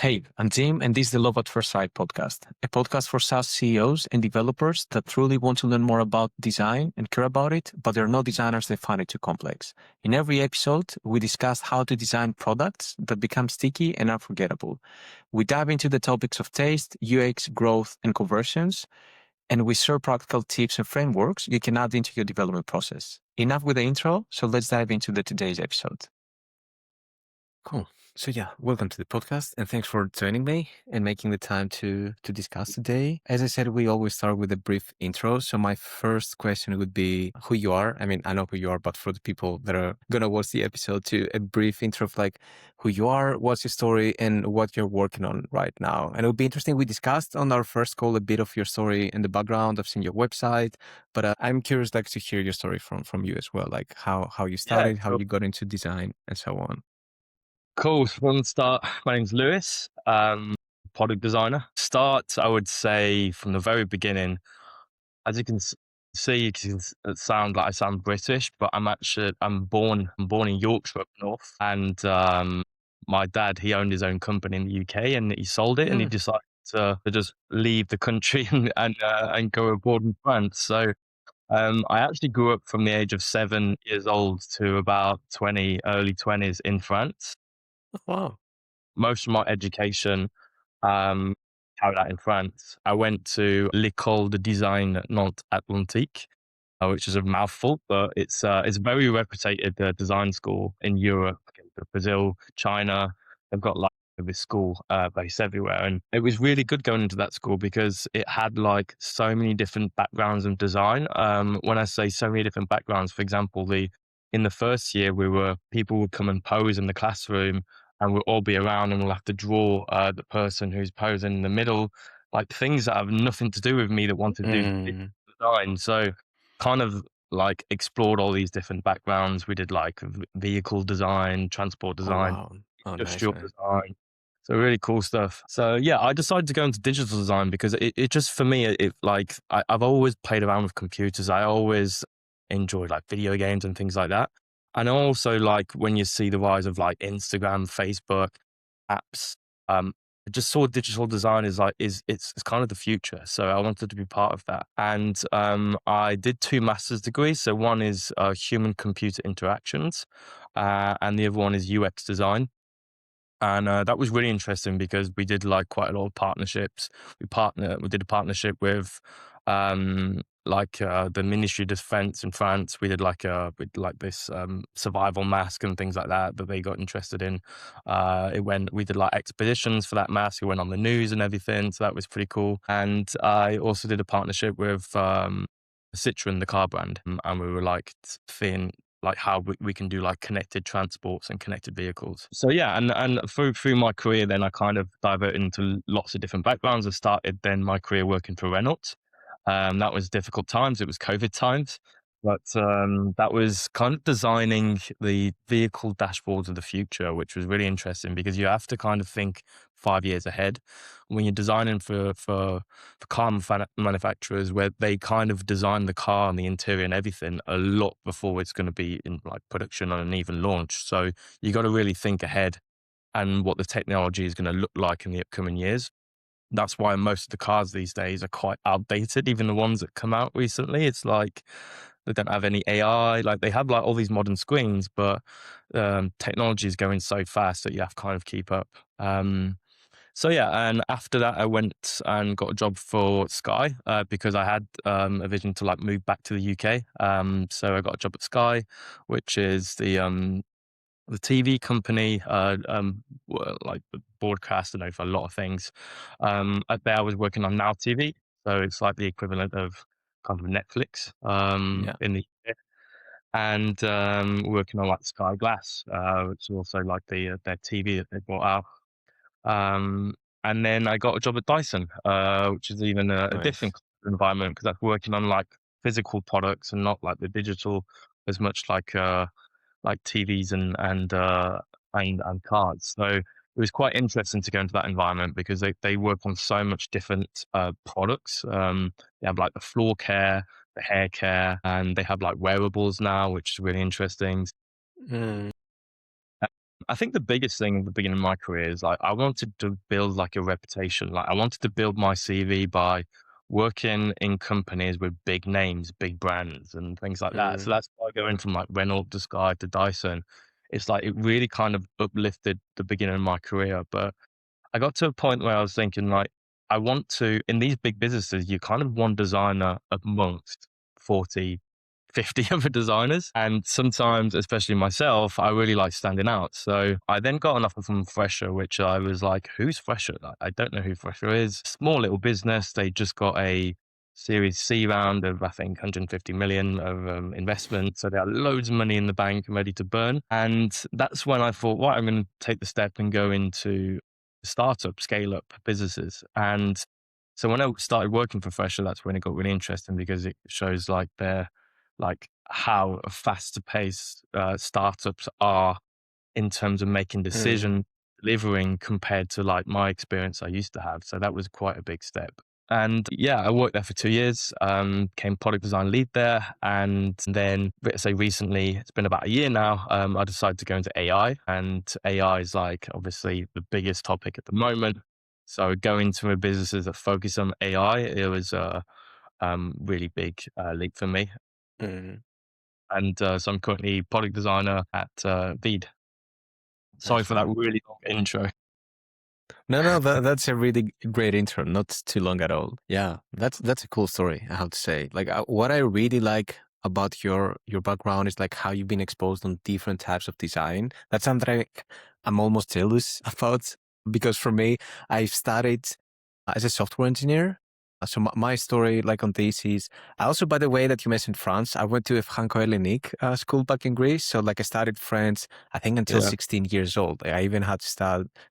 Hey, I'm Tim, and this is the Love at First Sight podcast, a podcast for SaaS CEOs and developers that truly want to learn more about design and care about it, but they're not designers that find it too complex. In every episode, we discuss how to design products that become sticky and unforgettable. We dive into the topics of taste, UX, growth, and conversions, and we share practical tips and frameworks you can add into your development process. Enough with the intro, so let's dive into today's episode. Cool. So yeah, welcome to the podcast, and thanks for joining me and making the time to discuss today. As I said, we always start with a brief intro. So my first question would be who you are. I mean, I know who you are, but for the people that are gonna watch the episode, to a brief intro of like who you are, what's your story, and what you're working on right now. And it would be interesting. We discussed on our first call a bit of your story and the background. I've seen your website, but I'm curious, like, to hear your story from you as well, like how you started, how Cool. you got into design, and so on. Cool. From the start, my name's Lewis, product designer. Start, I would say, from the very beginning. As you can see, you can sound like I sound British, but I'm born in Yorkshire up north, and my dad, he owned his own company in the UK, and he sold it, and he Mm. decided to just leave the country and go abroad in France. So I actually grew up from the age of 7 years old to about 20, early 20s in France. Wow. Most of my education um, carried out in France. I went to L'École de Design Nantes Atlantique, which is a mouthful, but it's a very reputed design school in Europe, Brazil, China. They've got like this school based everywhere, and it was really good going into that school because it had like so many different backgrounds in design. When I say so many different backgrounds, for example, the in the first year people would come and pose in the classroom, and we'll all be around and we'll have to draw the person who's posing in the middle, like things that have nothing to do with me that want to do Mm. design. So kind of like explored all these different backgrounds. We did like vehicle design, transport Oh, design, wow. Oh, nice, industrial man. design. So really cool stuff. So yeah, I decided to go into digital design because it just for me, I've always played around with computers. I always enjoyed like video games and things like that. And also like when you see the rise of like Instagram, Facebook, apps, I just saw digital design is like it's kind of the future. So I wanted to be part of that. And I did 2 master's degrees. So one is human computer interactions, and the other one is UX design. And that was really interesting because we did like quite a lot of partnerships. We did a partnership with the Ministry of Defense in France. We did with this survival mask and things like that they got interested in. We did like expeditions for that mask. It went on the news and everything, so that was pretty cool. And I also did a partnership with Citroen, the car brand, and we were like seeing like how we can do like connected transports and connected vehicles. So yeah, and through my career, then I kind of diverted into lots of different backgrounds. I started then my career working for Renault. That was difficult times. It was COVID times, but that was kind of designing the vehicle dashboards of the future, which was really interesting because you have to kind of think 5 years ahead when you're designing for car manufacturers, where they kind of design the car and the interior and everything a lot before it's going to be in like production and even launch. So you got to really think ahead and what the technology is going to look like in the upcoming years. That's why most of the cars these days are quite outdated. Even the ones that come out recently, it's like they don't have any AI. Like they have like all these modern screens, but technology is going so fast that you have to kind of keep up. So yeah, and after that, I went and got a job for Sky because I had a vision to like move back to the UK. So I got a job at Sky, which is the TV company, like the broadcast, I know for a lot of things. Out there, I was working on Now TV, so it's like the equivalent of kind of Netflix Yeah. in the UK, and working on like Sky Glass, which is also like their TV that they brought out. Um, and then I got a job at Dyson, which is even a Nice. different environment because that's working on like physical products and not like the digital as much like TVs and cards. So it was quite interesting to go into that environment because they work on so much different products. They have like the floor care, the hair care, and they have like wearables now, which is really interesting. Mm. I think the biggest thing at the beginning of my career is like I wanted to build like a reputation. Like I wanted to build my CV by working in companies with big names, big brands, and things like that. So Mm, that's why going from like Renault to Sky to Dyson, it's like it really kind of uplifted the beginning of my career. But I got to a point where I was thinking like, I want to, in these big businesses, you kind of one designer amongst 40, 50 other designers. And sometimes, especially myself, I really like standing out. So I then got an offer from Fresher, which I was like, who's Fresher? Like, I don't know who Fresher is. Small little business. They just got a Series C round of, I think, 150 million of investment. So they had loads of money in the bank and ready to burn. And that's when I thought, well, I'm going to take the step and go into startup, scale up businesses. And so when I started working for Fresher, that's when it got really interesting because it shows like their like how fast paced startups are in terms of making mm, decision delivering compared to like my experience I used to have. So that was quite a big step. And yeah, I worked there for 2 years, became product design lead there. And then, say recently, it's been about a year now, I decided to go into AI. And AI is like obviously the biggest topic at the moment. So going to a businesses that focus on AI, it was a really big leap for me. mm. And so I'm currently product designer at VEED. Sorry Nice for that one. really long intro. No, no, that's a really great intro. Not too long at all. Yeah, that's a cool story. I have to say. Like what I really like about your background is like how you've been exposed on different types of design. That's something I'm almost jealous about because for me, I started as a software engineer. So my story, like on this, is I also, by the way, that you mentioned France. I went to a Franco-Hellenic school back in Greece. So like I started French, I think until Yeah. 16 years old. I even had to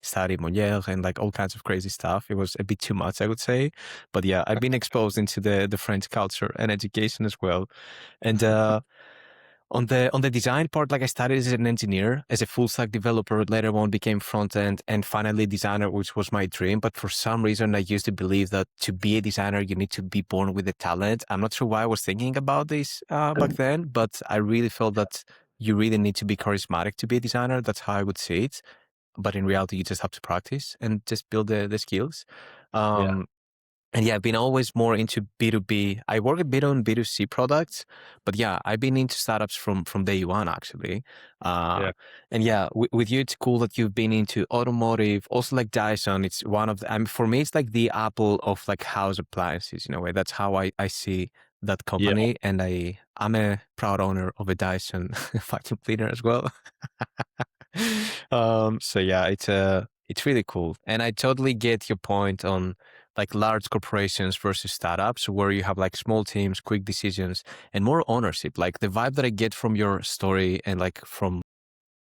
study Molière and like all kinds of crazy stuff. It was a bit too much, I would say. But yeah, I've been exposed into the French culture and education as well. And on the design part, like I started as an engineer, as a full stack developer, later on became front end and finally designer, which was my dream. But for some reason, I used to believe that to be a designer, you need to be born with the talent. I'm not sure why I was thinking about this back then, but I really felt that you really need to be charismatic to be a designer. That's how I would see it. But in reality, you just have to practice and just build the skills. Yeah. Um, and yeah, I've been always more into B2B. I work a bit on B2C products, but yeah, I've been into startups from day one actually. Uh, Yeah. and yeah, with you, it's cool that you've been into automotive, also like Dyson. It's one of the, I mean, for me, it's like the Apple of like house appliances in a way. That's how I see that Yeah. company. And I'm a proud owner of a Dyson vacuum cleaner as well. So yeah, it's really cool. And I totally get your point on like large corporations versus startups where you have like small teams, quick decisions, and more ownership. Like the vibe that I get from your story and like from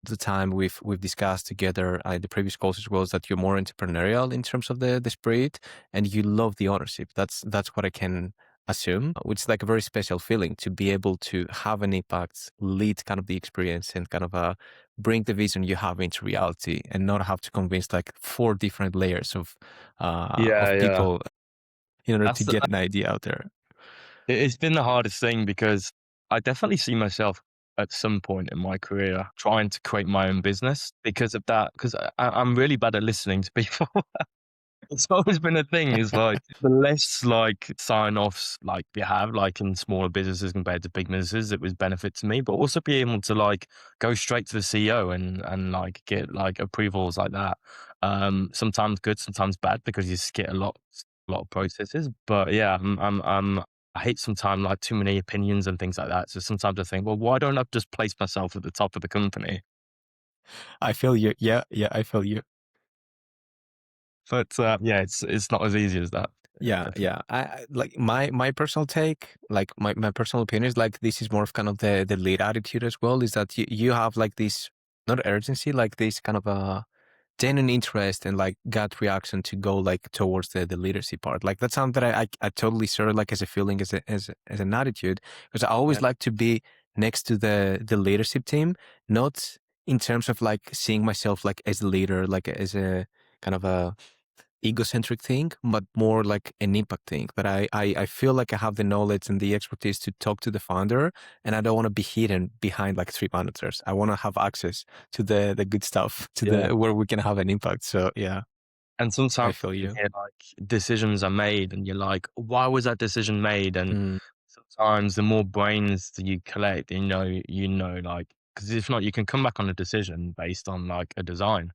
the time we've discussed together the previous calls as well is that you're more entrepreneurial in terms of the spirit and you love the ownership. That's what I can assume, which is like a very special feeling to be able to have an impact, lead kind of the experience and kind of bring the vision you have into reality and not have to convince like four different layers Yeah. of Yeah. people in order That's to the, get an idea out there. it's been the hardest thing because I definitely see myself at some point in my career trying to create my own business because of that. Because I'm really bad at listening to people. It's always been a thing. Is like the less like sign offs like you have like in smaller businesses compared to big businesses, it was benefit to me. But also be able to like go straight to the CEO and like get like approvals like that. Sometimes good, sometimes bad because you skip a lot of processes. But yeah, I hate sometimes like too many opinions and things like that. So sometimes I think, well, why don't I just place myself at the top of the company? I feel you. Yeah, yeah, I feel you. But yeah, it's not as easy as that. Yeah, Yeah, definitely. yeah. Like my personal take, like my personal opinion is like this is more of kind of the lead attitude as well. Is that you have like this not urgency, like this kind of a genuine interest and like gut reaction to go like towards the leadership part. Like that's something that I totally share like as a feeling as an attitude because I Yeah, always like to be next to the leadership team, not in terms of like seeing myself like as a leader, like as a kind of a egocentric thing, but more like an impact thing. That I feel like I have the knowledge and the expertise to talk to the founder, and I don't want to be hidden behind like three managers. I want to have access to the good stuff, to Yeah. the where we can have an impact. So yeah, And I sometimes feel you you. hear, like, decisions are made and you're like, "Why was that decision made?" And Mm, sometimes the more brains that you collect, like, because if not, you can come back on a decision based on, like, a design.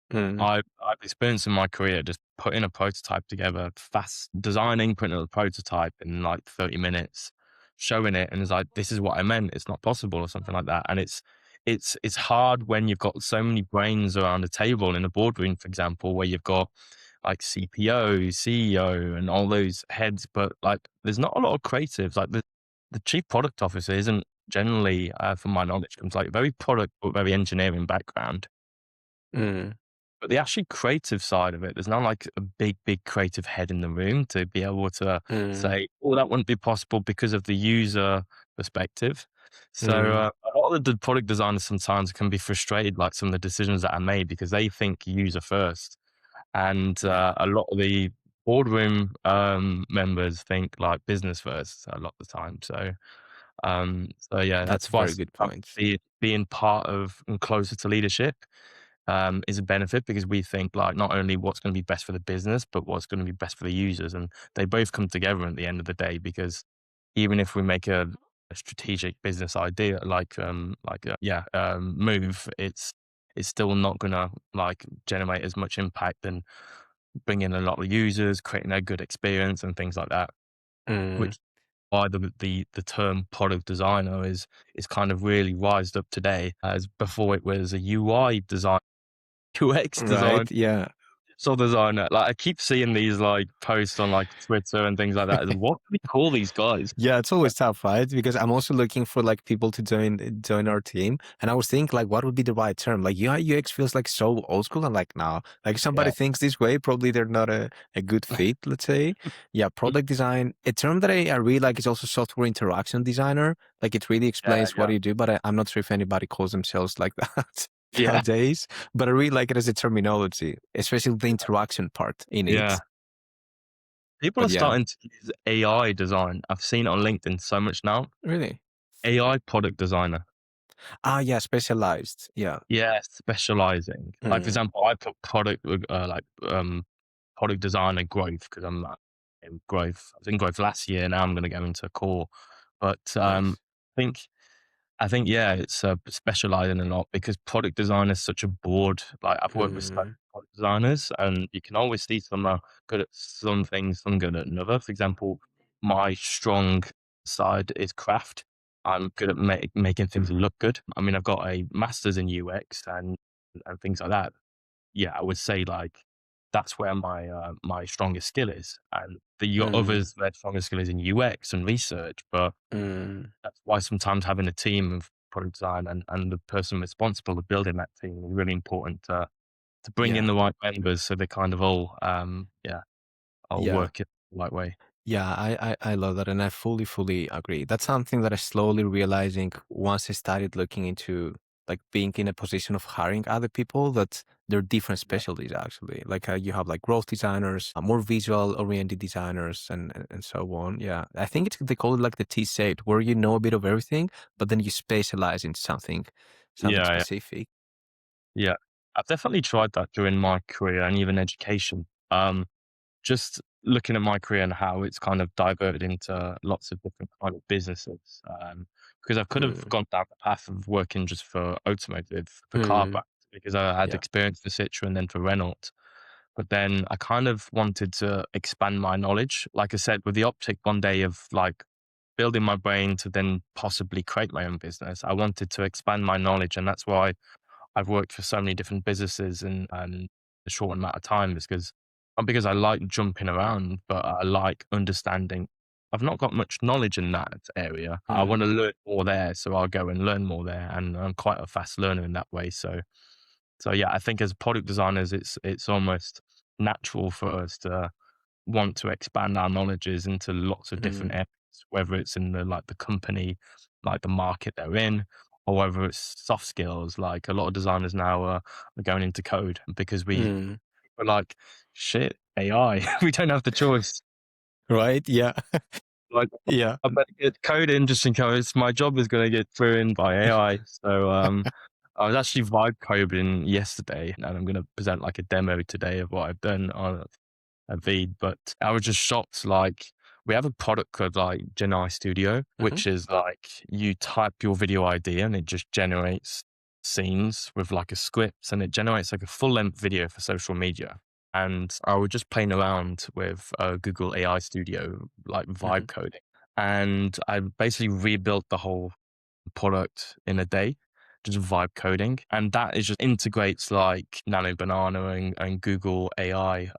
mm, I've experienced in my career just putting a prototype together, fast designing, putting a prototype in, like, 30 minutes, showing it, and it's like, "This is what I meant, it's not possible," or something like that, and it's hard when you've got so many brains around a table in a boardroom, for example, where you've got, like, CPO, CEO, and all those heads, but, like, there's not a lot of creatives, like, the chief product officer isn't generally, from my knowledge, comes, like, very product but very engineering background. mm, But the actually creative side of it, there's not like a big creative head in the room to be able to mm, say, "Oh, that wouldn't be possible because of the user perspective." So, mm. a lot of the product designers sometimes can be frustrated, like some of the decisions that are made because they think user first. And, Yeah, a lot of the boardroom, members think like business first a lot of the time. So yeah, that's a that's why very good sometimes point. being part of and closer to leadership is a benefit because we think like not only what's going to be best for the business, but what's going to be best for the users, and they both come together at the end of the day. Because even if we make a strategic business idea, move, it's still not going to like generate as much impact and bring in a lot of users, creating a good experience and things like that. Mm, Which why the term product designer is kind of really rised up today, as before it was a UI design, UX design, right? Yeah. digital designer. Like I keep seeing these like posts on like Twitter and things like that. What do we call these guys? Yeah, it's always tough, right? Because I'm also looking for like people to join our team, and I was thinking like, what would be the right term? Like UI UX feels like so old school. I'm like, no, like if somebody Yeah. thinks this way, probably they're not a good fit. Let's say, yeah, product design. A term that I really like is also software interaction designer. Like it really Yeah, explains what yeah, you do, but I'm not sure if anybody calls themselves like that yeah, nowadays. But I really like it as a terminology, especially the interaction part in yeah. it. People are But yeah, starting to use AI design. I've seen it on LinkedIn so much now. really. AI product designer. Ah, yeah, specialized. Yeah. Yeah, specializing. Like for Mm, example, I put product design and growth because I'm in growth. I was in growth last year. Now I'm going to go into core. But nice. I think yeah, it's specializing a lot because product design is such a broad. Like I've worked with so many Mm, product designers, and you can always see some are good at some things, some good at another. For example, my strong side is craft. I'm good at making things look good. I mean, I've got a master's in UX and things like that. Yeah, I would say like that's where my strongest skill is. And you got mm, others their strongest skill is in UX and research, but mm. that's why sometimes having a team of product design and the person responsible for building that team is really important to bring in Yeah, the right members so they kind of all all yeah, work it the right way. yeah. I love that, and I fully agree. That's something that I slowly realizing once I started looking into like being in a position of hiring other people that there are different Yeah. specialties actually. Like you have like growth designers, more visual oriented designers, and so on. Yeah, I think it's they call it like the T-shaped, where you know a bit of everything, but then you specialize in something Yeah, yeah. specific. Yeah. I've definitely tried that during my career and even education. Just looking at my career and how it's kind of diverted into lots of different kind of businesses. Because I could have Mm, gone down the path of working just for automotive, for car mm, brands, because I had yeah. experience for Citroën and then for Renault. But then I kind of wanted to expand my knowledge. Like I said, with the optic one day of like building my brain to then possibly create my own business, I wanted to expand my knowledge. And that's why I've worked for so many different businesses in a short amount of time is because not because I like jumping around, but I like understanding. I've not got much knowledge in that area. I want to Mm, learn more there, so I'll go and learn more there, and I'm quite a fast learner in that way. So yeah, I think as product designers, it's almost natural for us to want to expand our knowledges into lots of different mm, areas, whether it's in the company, like the market they're in, or whether it's soft skills. Like a lot of designers now are going into code because we're like, shit. AI. We don't have the choice. Right? Yeah. Like, Yeah. I better get coding just in case my job is going to get ruined by AI. So, I was actually vibe coding yesterday, and I'm going to present like a demo today of what I've done on a VEED. But I was just shocked. Like, we have a product called like Gen Studio, Hmm. which is like you type your video ID and it just generates scenes with like a script, and it generates like a full length video for social media. And I was just playing around with Google AI Studio, like Hmm. vibe coding. And I basically rebuilt the whole product in a day, just vibe coding. And that is just integrates like Nano Banana and Google AI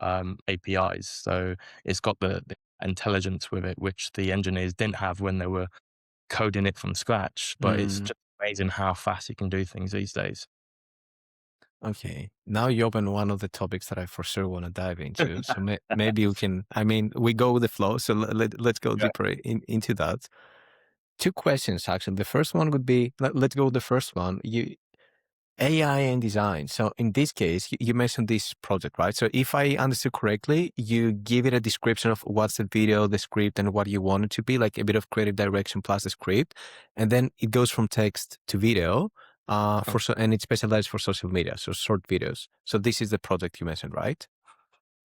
APIs. So it's got the intelligence with it, which the engineers didn't have when they were coding it from scratch. But it's Mm, just amazing how fast you can do things these days. okay. Now you open one of the topics that I for sure want to dive into. So maybe we can, I mean, we go with the flow. So let's go Yeah. deeper into that. Two questions, actually. The first one would be, let's go with the first one. AI and design. So in this case, you mentioned this project, right? So if I understood correctly, you give it a description of what's the video, the script, and what you want it to be, like a bit of creative direction plus the script, and then it goes from text to video. And it's specialized for social media, so short videos. So this is the project you mentioned, right?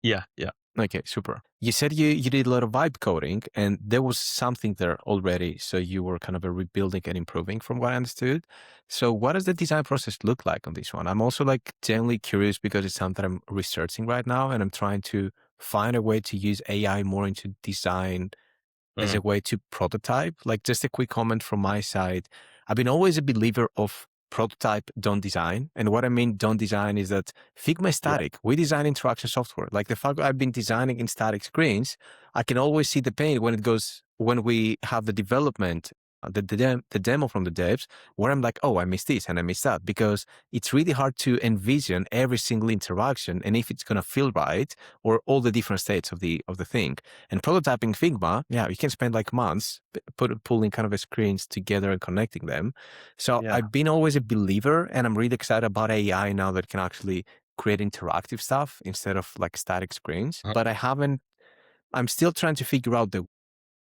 Yeah. Yeah. Okay, super. You said you did a lot of vibe coding and there was something there already. So you were kind of rebuilding and improving from what I understood. So what does the design process look like on this one? I'm also like genuinely curious because it's something I'm researching right now and I'm trying to find a way to use AI more into design as a Mm, way to prototype. Like just a quick comment from my side. I've been always a believer of prototype, don't design. And what I mean don't design is that Figma is yeah. static. We design interaction software. Like the fact that I've been designing in static screens, I can always see the pain when we have the development, the demo from the devs, where I'm like, oh, I missed this and I missed that because it's really hard to envision every single interaction and if it's going to feel right or all the different states of the thing. And prototyping Figma, yeah, you can spend like months pulling kind of screens together and connecting them. So Yeah. I've been always a believer, and I'm really excited about AI now that can actually create interactive stuff instead of like static screens. Uh, But I'm still trying to figure out the.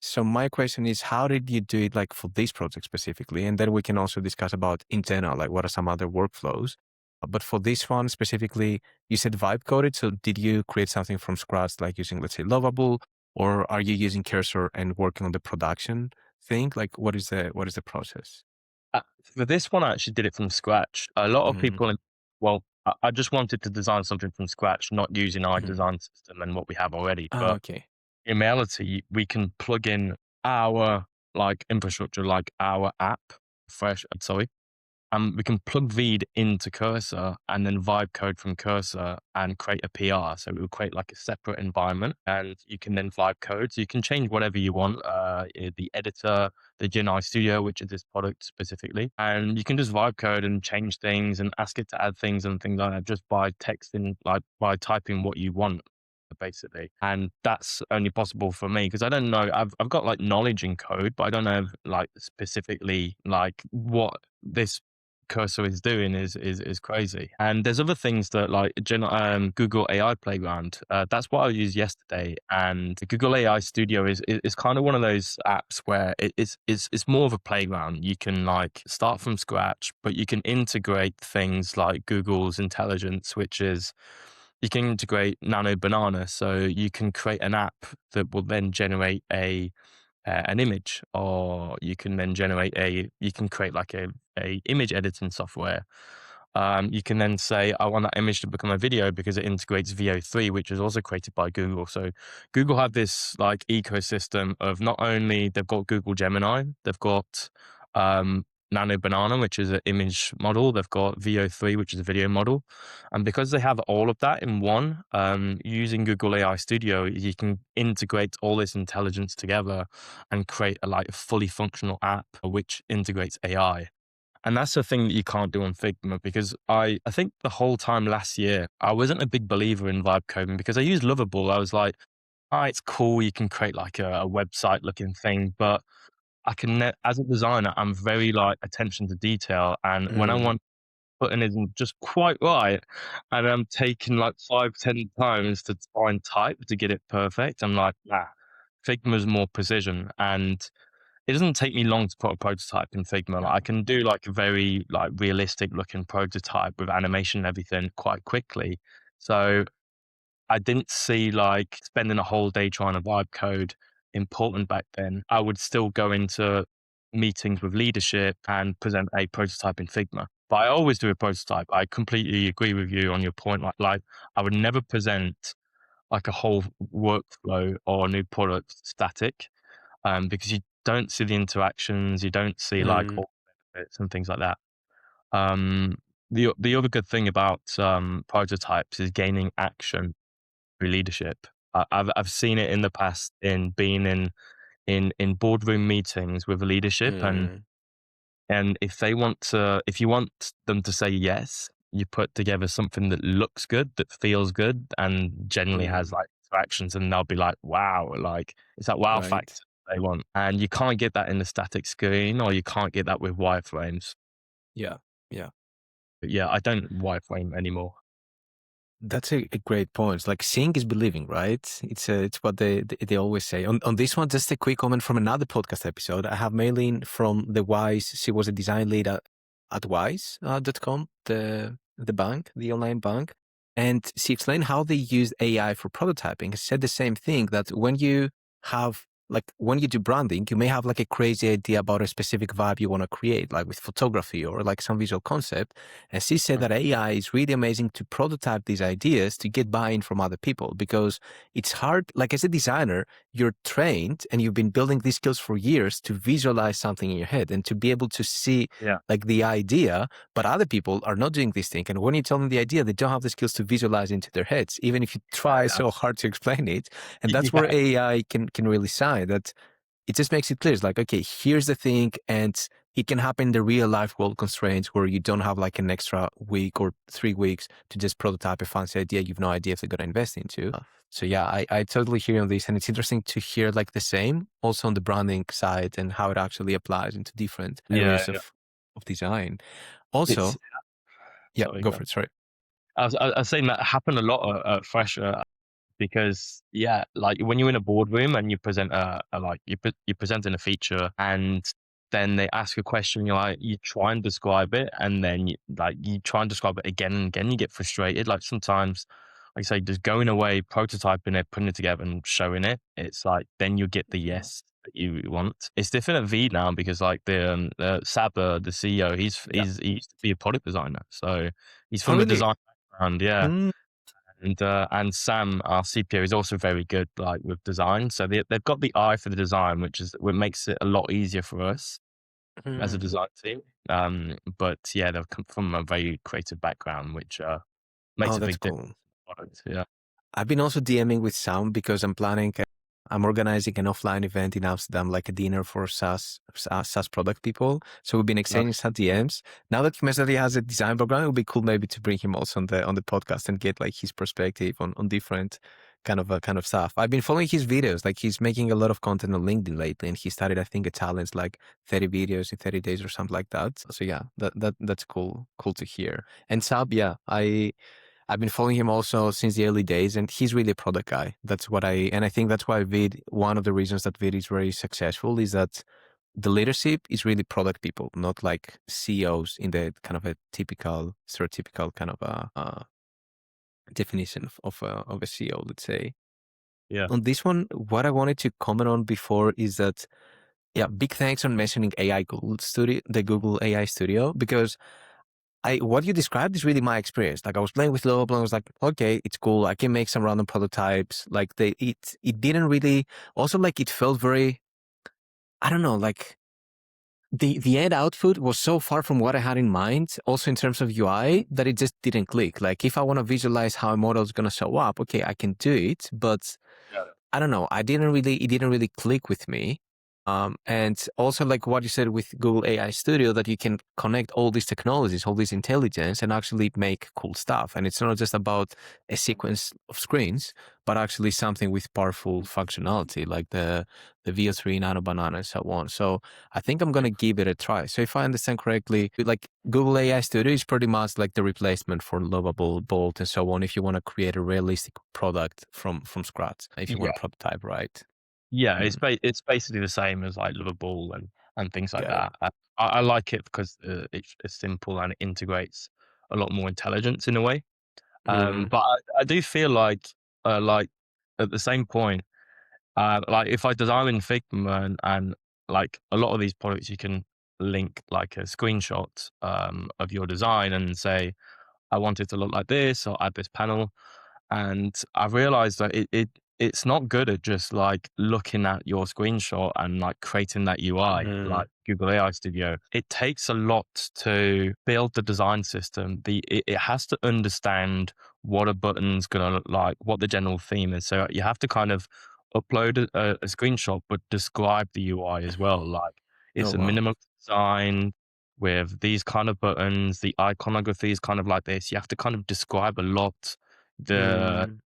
So my question is, how did you do it like for this project specifically? And then we can also discuss about in general, like what are some other workflows. But for this one specifically, you said vibe coded. So did you create something from scratch, like using, let's say, Lovable, or are you using Cursor and working on the production thing? Like what is the process? Uh, for this one, I actually did it from scratch. A lot of Hmm. people, well, I just wanted to design something from scratch, not using our Hmm. design system and what we have already. Ah, But okay. in reality, we can plug in our like infrastructure, like our app, sorry, we can plug VEED into Cursor and then vibe code from Cursor and create a PR. So it will create like a separate environment and you can then vibe code. So you can change whatever you want, the editor, the Gen Studio, which is this product specifically. And you can just vibe code and change things and ask it to add things and things like that just by texting, like by typing what you want basically. And that's only possible for me because I don't know. I've got like knowledge in code, but I don't know like specifically like what this cursor is doing is crazy. And there's other things that like Google AI Playground. That's what I used yesterday. And the Google AI Studio is kind of one of those apps where it's more of a playground. You can like start from scratch, but you can integrate things like Google's intelligence, which is you can integrate Nano Banana, so you can create an app that will then generate an image, or you can then generate you can create like a image editing software. You can then say, I want that image to become a video because it integrates VO3, which is also created by Google. So Google have this like ecosystem of not only they've got Google Gemini, they've got Nano Banana, which is an image model. They've got VO3, which is a video model. And because they have all of that in one, using Google AI Studio, you can integrate all this intelligence together and create a like fully functional app which integrates AI. And that's the thing that you can't do on Figma because I think the whole time last year, I wasn't a big believer in vibe coding because I used Lovable. I was like, oh, it's cool. You can create like a website looking thing, but as a designer, I'm very like attention to detail. And when I Mm, want putting isn't just quite right, and I'm taking like 5, 10 times to try and type to get it perfect. I'm like, nah, Figma's more precision, and it doesn't take me long to put a prototype in Figma. Like, I can do like a very like realistic looking prototype with animation and everything quite quickly. So I didn't see like spending a whole day trying to vibe code important back then. I would still go into meetings with leadership and present a prototype in Figma. But I always do a prototype. I completely agree with you on your point. Like I would never present like a whole workflow or a new product static, because you don't see the interactions, you don't see like Mm, all the benefits and things like that. Um, the other good thing about prototypes is gaining action through leadership. I've seen it in the past in being in boardroom meetings with the leadership, mm, and if you want them to say yes, you put together something that looks good, that feels good, and generally has mm, like interactions, and they'll be like, "Wow!" Like it's that wow right. factor they want, and you can't get that in the static screen, or you can't get that with wireframes. Yeah. Yeah. But yeah, I don't wireframe anymore. That's a great point. It's like seeing is believing, right? It's what they always say. On this one, just a quick comment from another podcast episode. I have Maylene from the Wise. She was a design lead at Wise.com, the bank, the online bank, and she explained how they used AI for prototyping. She said the same thing, that when you do branding, you may have like a crazy idea about a specific vibe you want to create, like with photography or like some visual concept. And she said that AI is really amazing to prototype these ideas to get buy-in from other people, because it's hard. Like as a designer, you're trained and you've been building these skills for years to visualize something in your head and to be able to see Yeah, like the idea, but other people are not doing this thing. And when you tell them the idea, they don't have the skills to visualize into their heads, even if you try yeah, so hard to explain it. And that's where yeah, AI can really shine. That it just makes it clear. It's like, okay, here's the thing, and it can happen in the real life world constraints where you don't have like an extra week or 3 weeks to just prototype a fancy idea you've no idea if they're going to invest into. So yeah, I totally hear on this, and it's interesting to hear like the same also on the branding side and how it actually applies into different yeah, areas yeah. of design. It's Also, yeah, sorry, go go for on. it. Sorry. I was saying that happened a lot at Fresh. Because yeah, like when you're in a boardroom and you present like you're presenting a feature, and then they ask a question, you try and describe it, and then you try and describe it again and again. You get frustrated. Like sometimes, like I say, just going away, prototyping it, putting it together, and showing it. It's like then you get the Mhm. yes that you want. It's different at VEED now because like the Saber, the CEO, Yeah. he used to be a product designer, so he's Oh, from a really? design background. Yeah, Mm, and Sam, our CPO, is also very good, like, with design. So they've got the eye for the design, which makes it a lot easier for us as a mm. design team. But yeah, they've come from a very creative background, which makes Oh, a that's big difference cool. in the product. Yeah, I've been also DMing with Sam because I'm organizing an offline event in Amsterdam, like a dinner for SaaS product people. So we've been exchanging nice. some DMs. Now that he mentioned that he has a design background, it would be cool maybe to bring him also on the podcast and get like his perspective on different kind of stuff. I've been following his videos. Like he's making a lot of content on LinkedIn lately, and he started, I think, a challenge like 30 videos in 30 days or something like that. So yeah, that's cool to hear. And Sab, yeah, I've been following him also since the early days, and he's really a product guy. And I think that's why VEED, one of the reasons that VEED is very successful is that the leadership is really product people, not like CEOs in the kind of a typical, stereotypical kind of definition of a CEO, let's say. Yeah, On this one, what I wanted to comment on before is that, yeah, big thanks on mentioning AI Google Studio, the Google AI Studio, because what you described is really my experience. Like I was playing with Lovable and I was like, okay, it's cool. I can make some random prototypes. Like it didn't really, also like it felt very, I don't know, like the end output was so far from what I had in mind, also in terms of UI, that it just didn't click. Like if I want to visualize how a model is going to show up, okay, I can do it, but yeah, I don't know. It didn't really click with me. And also like what you said with Google AI Studio, that you can connect all these technologies, all this intelligence, and actually make cool stuff. And it's not just about a sequence of screens, but actually something with powerful functionality like the VO3 Nano Banana and so on. So I think I'm going to give it a try. So if I understand correctly, like Google AI Studio is pretty much like the replacement for Lovable, Bolt, and so on if you want to create a realistic product from scratch, if you want Yeah. to prototype, right? Yeah, Mm, it's basically the same as like Lovable and things like got it. that. I like it because it's simple and it integrates a lot more intelligence in a way. Mm, But I do feel like at the same point, like if I design in Figma and like a lot of these products, you can link like a screenshot of your design and say, I want it to look like this or add this panel. And I've realized that it's not good at just like looking at your screenshot and like creating that UI mm, like Google AI Studio. It takes a lot to build the design system. It has to understand what a button's gonna look like, what the general theme is. So you have to kind of upload a screenshot, but describe the UI as well. Like oh it's a wow. minimal design with these kind of buttons. The iconography is kind of like this. You have to kind of describe a lot the Mm,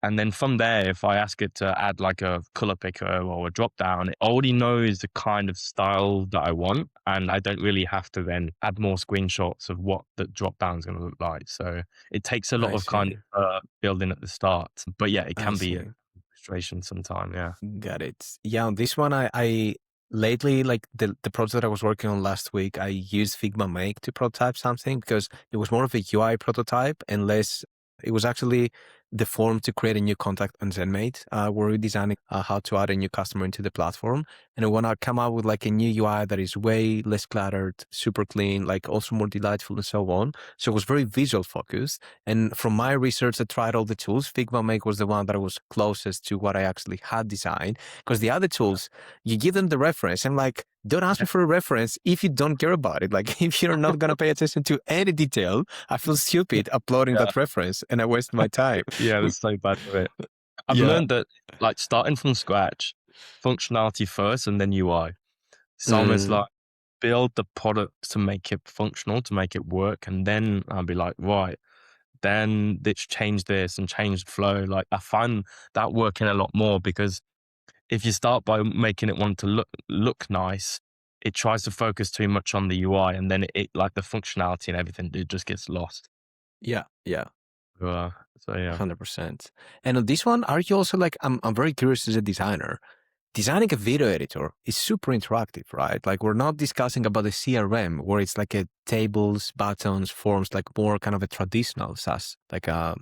and then from there, if I ask it to add like a color picker or a drop down, it already knows the kind of style that I want. And I don't really have to then add more screenshots of what the drop down is going to look like. So it takes a lot I of kind see. of building at the start. But yeah, it I can be a see. frustration sometimes. Yeah. Got it. Yeah, on this one, I lately, like the project that I was working on last week, I used Figma Make to prototype something because it was more of a UI prototype and less. It was actually the form to create a new contact on ZenMate. We're redesigning how to add a new customer into the platform, and I want to come up with like a new UI that is way less cluttered, super clean, like also more delightful and so on. So it was very visual focused. And from my research, I tried all the tools. Figma Make was the one that was closest to what I actually had designed. Because the other tools, you give them the reference and like, don't ask me for a reference if you don't care about it. Like, if you're not going to pay attention to any detail, I feel stupid uploading Yeah. that reference and I waste my time. Yeah, We- that's so bad with it. I've yeah. learned that like starting from scratch, functionality first and then UI. It's almost Mm, like build the product to make it functional, to make it work, and then I'll be like, right, then let's change this and change the flow. Like I find that working a lot more because if you start by making it want to look nice, it tries to focus too much on the UI, and then it like the functionality and everything, it just gets lost. yeah. Yeah. Uh, so yeah, 100%. And on this one, are you also like, I'm very curious as a designer. Designing a video editor is super interactive, right? Like we're not discussing about the CRM where it's like a tables, buttons, forms, like more kind of a traditional SaaS, like a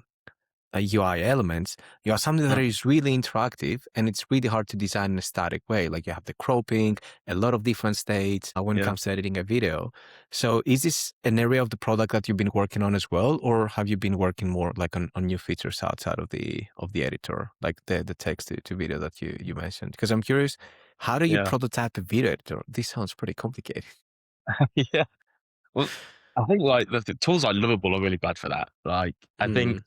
UI elements. You have something that Mm, is really interactive and it's really hard to design in a static way. Like you have the cropping, a lot of different states when it yeah. comes to editing a video. So is this an area of the product that you've been working on as well? Or have you been working more like on new features outside of the editor, like the text to video that you mentioned? Because I'm curious, how do you Yeah. prototype a video editor? This sounds pretty complicated. Yeah. Well, I think like the tools like Lovable are really bad for that. Like I think Mm,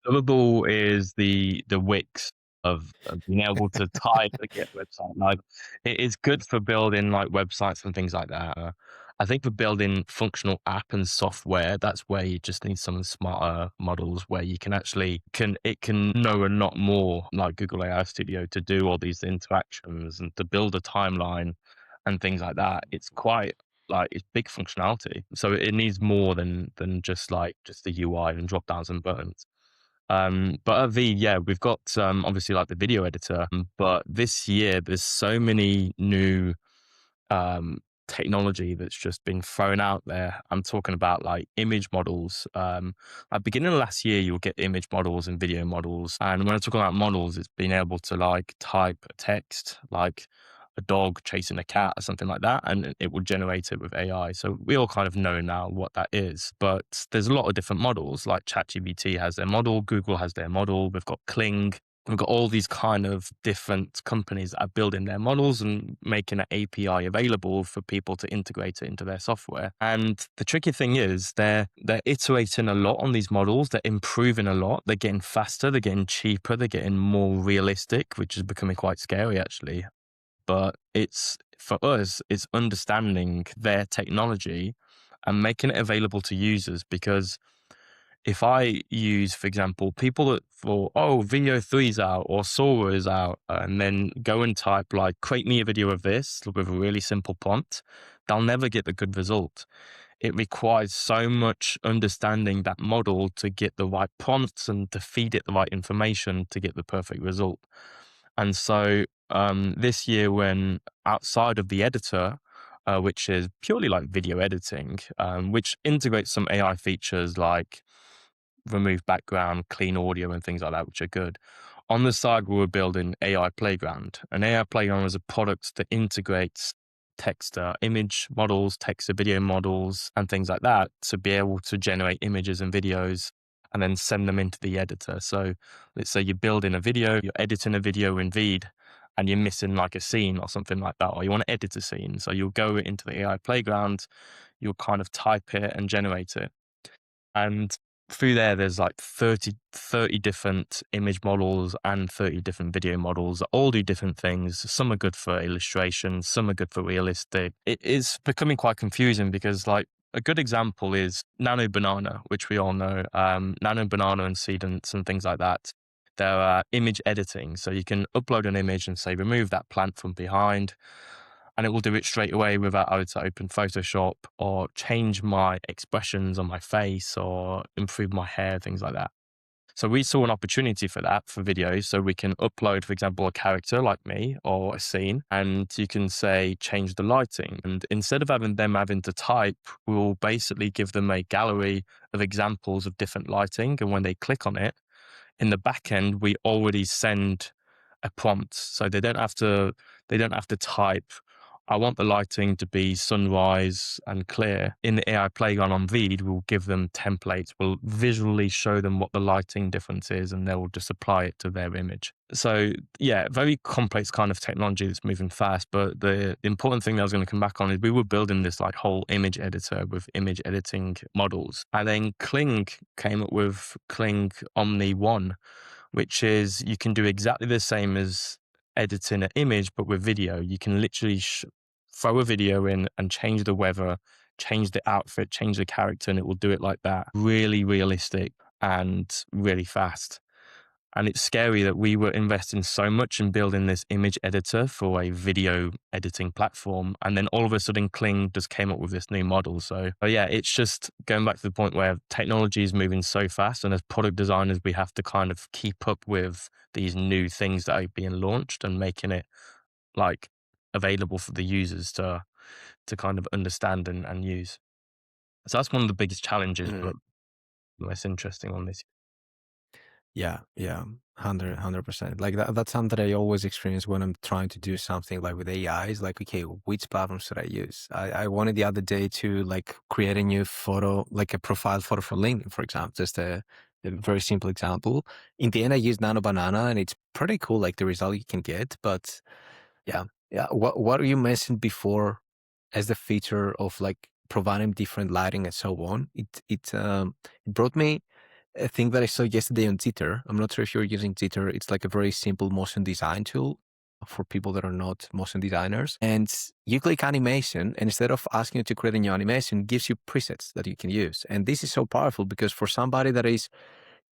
Lovable is the Wix of being able to type to get website. Like it is good for building like websites and things like that. I think for building functional app and software, that's where you just need some smarter models where you can actually it can know a lot more like Google AI Studio to do all these interactions and to build a timeline and things like that. It's quite like it's big functionality. So it needs more than just the UI and drop downs and buttons. But at VEED, yeah, we've got obviously like the video editor. But this year there's so many new um technology that's just been thrown out there. I'm talking about like image models. At beginning of last year, you'll get image models and video models. And when I talk about models, it's being able to like type a text like a dog chasing a cat or something like that, and it will generate it with AI. So we all kind of know now what that is. But there's a lot of different models. Like ChatGPT has their model, Google has their model. We've got Kling. We've got all these kind of different companies that are building their models and making an API available for people to integrate it into their software. And the tricky thing is they're iterating a lot on these models. They're improving a lot. They're getting faster. They're getting cheaper. They're getting more realistic, which is becoming quite scary actually. but it's for us, it's understanding their technology and making it available to users. Because if I use, for example, people that for, oh, video 3 is out or Sora is out, and then go and type like, create me a video of this with a really simple prompt, they'll never get the good result. It requires so much understanding that model to get the right prompts and to feed it the right information to get the perfect result. And so this year, when outside of the editor, which is purely like video editing, which integrates some AI features like remove background, clean audio, and things like that, which are good. On the side, we were building AI Playground. An AI Playground is a product that integrates text to image models, text to video models, and things like that to be able to generate images and videos and then send them into the editor. So let's say you're building a video, you're editing a video in VEED, and you're missing like a scene or something like that, or you want to edit a scene. So you'll go into the AI Playground, you'll kind of type it and generate it. And through there, there's like 30 different image models and 30 different video models that all do different things. Some are good for illustration, some are good for realistic. It is becoming quite confusing because like a good example is Nano Banana, which we all know, Nano Banana and Seedance and things like that. They're image editing. So you can upload an image and say, remove that plant from behind, and it will do it straight away without having to open Photoshop or change my expressions on my face or improve my hair, things like that. So we saw an opportunity for that for videos. So we can upload, for example, a character like me or a scene, and you can say, change the lighting. And instead of having to type, we'll basically give them a gallery of examples of different lighting. And when they click on it, in the back end, we already send a prompt. So they don't have to type, I want the lighting to be sunrise and clear. In the AI Playground on VEED, we'll give them templates. We'll visually show them what the lighting difference is, and they'll just apply it to their image. So yeah, very complex kind of technology that's moving fast. But the important thing that I was going to come back on is we were building this like whole image editor with image editing models. And then Kling came up with Kling Omni 1, which is you can do exactly the same as editing an image, but with video. You can literally throw a video in and change the weather, change the outfit, change the character, and it will do it like that. Really realistic and really fast. And it's scary that we were investing so much in building this image editor for a video editing platform. And then all of a sudden, Kling just came up with this new model. So yeah, it's just going back to the point where technology is moving so fast. And as product designers, we have to kind of keep up with these new things that are being launched and making it like available for the users to kind of understand and use. So that's one of the biggest challenges, but the most interesting on this. Yeah, yeah, 100%. Like that's something that I always experience when I'm trying to do something like with AI. Is like, okay, which platform should I use? I wanted the other day to like create a new photo, like a profile photo for LinkedIn, for example, just a very simple example. In the end, I used Nano Banana, and it's pretty cool, like the result you can get. But yeah, yeah. What you mentioned before as the feature of like providing different lighting and so on, it brought me a thing that I saw yesterday on Jitter. I'm not sure if you're using Jitter. It's like a very simple motion design tool for people that are not motion designers. And you click animation, and instead of asking you to create a new animation, it gives you presets that you can use. And this is so powerful because for somebody that is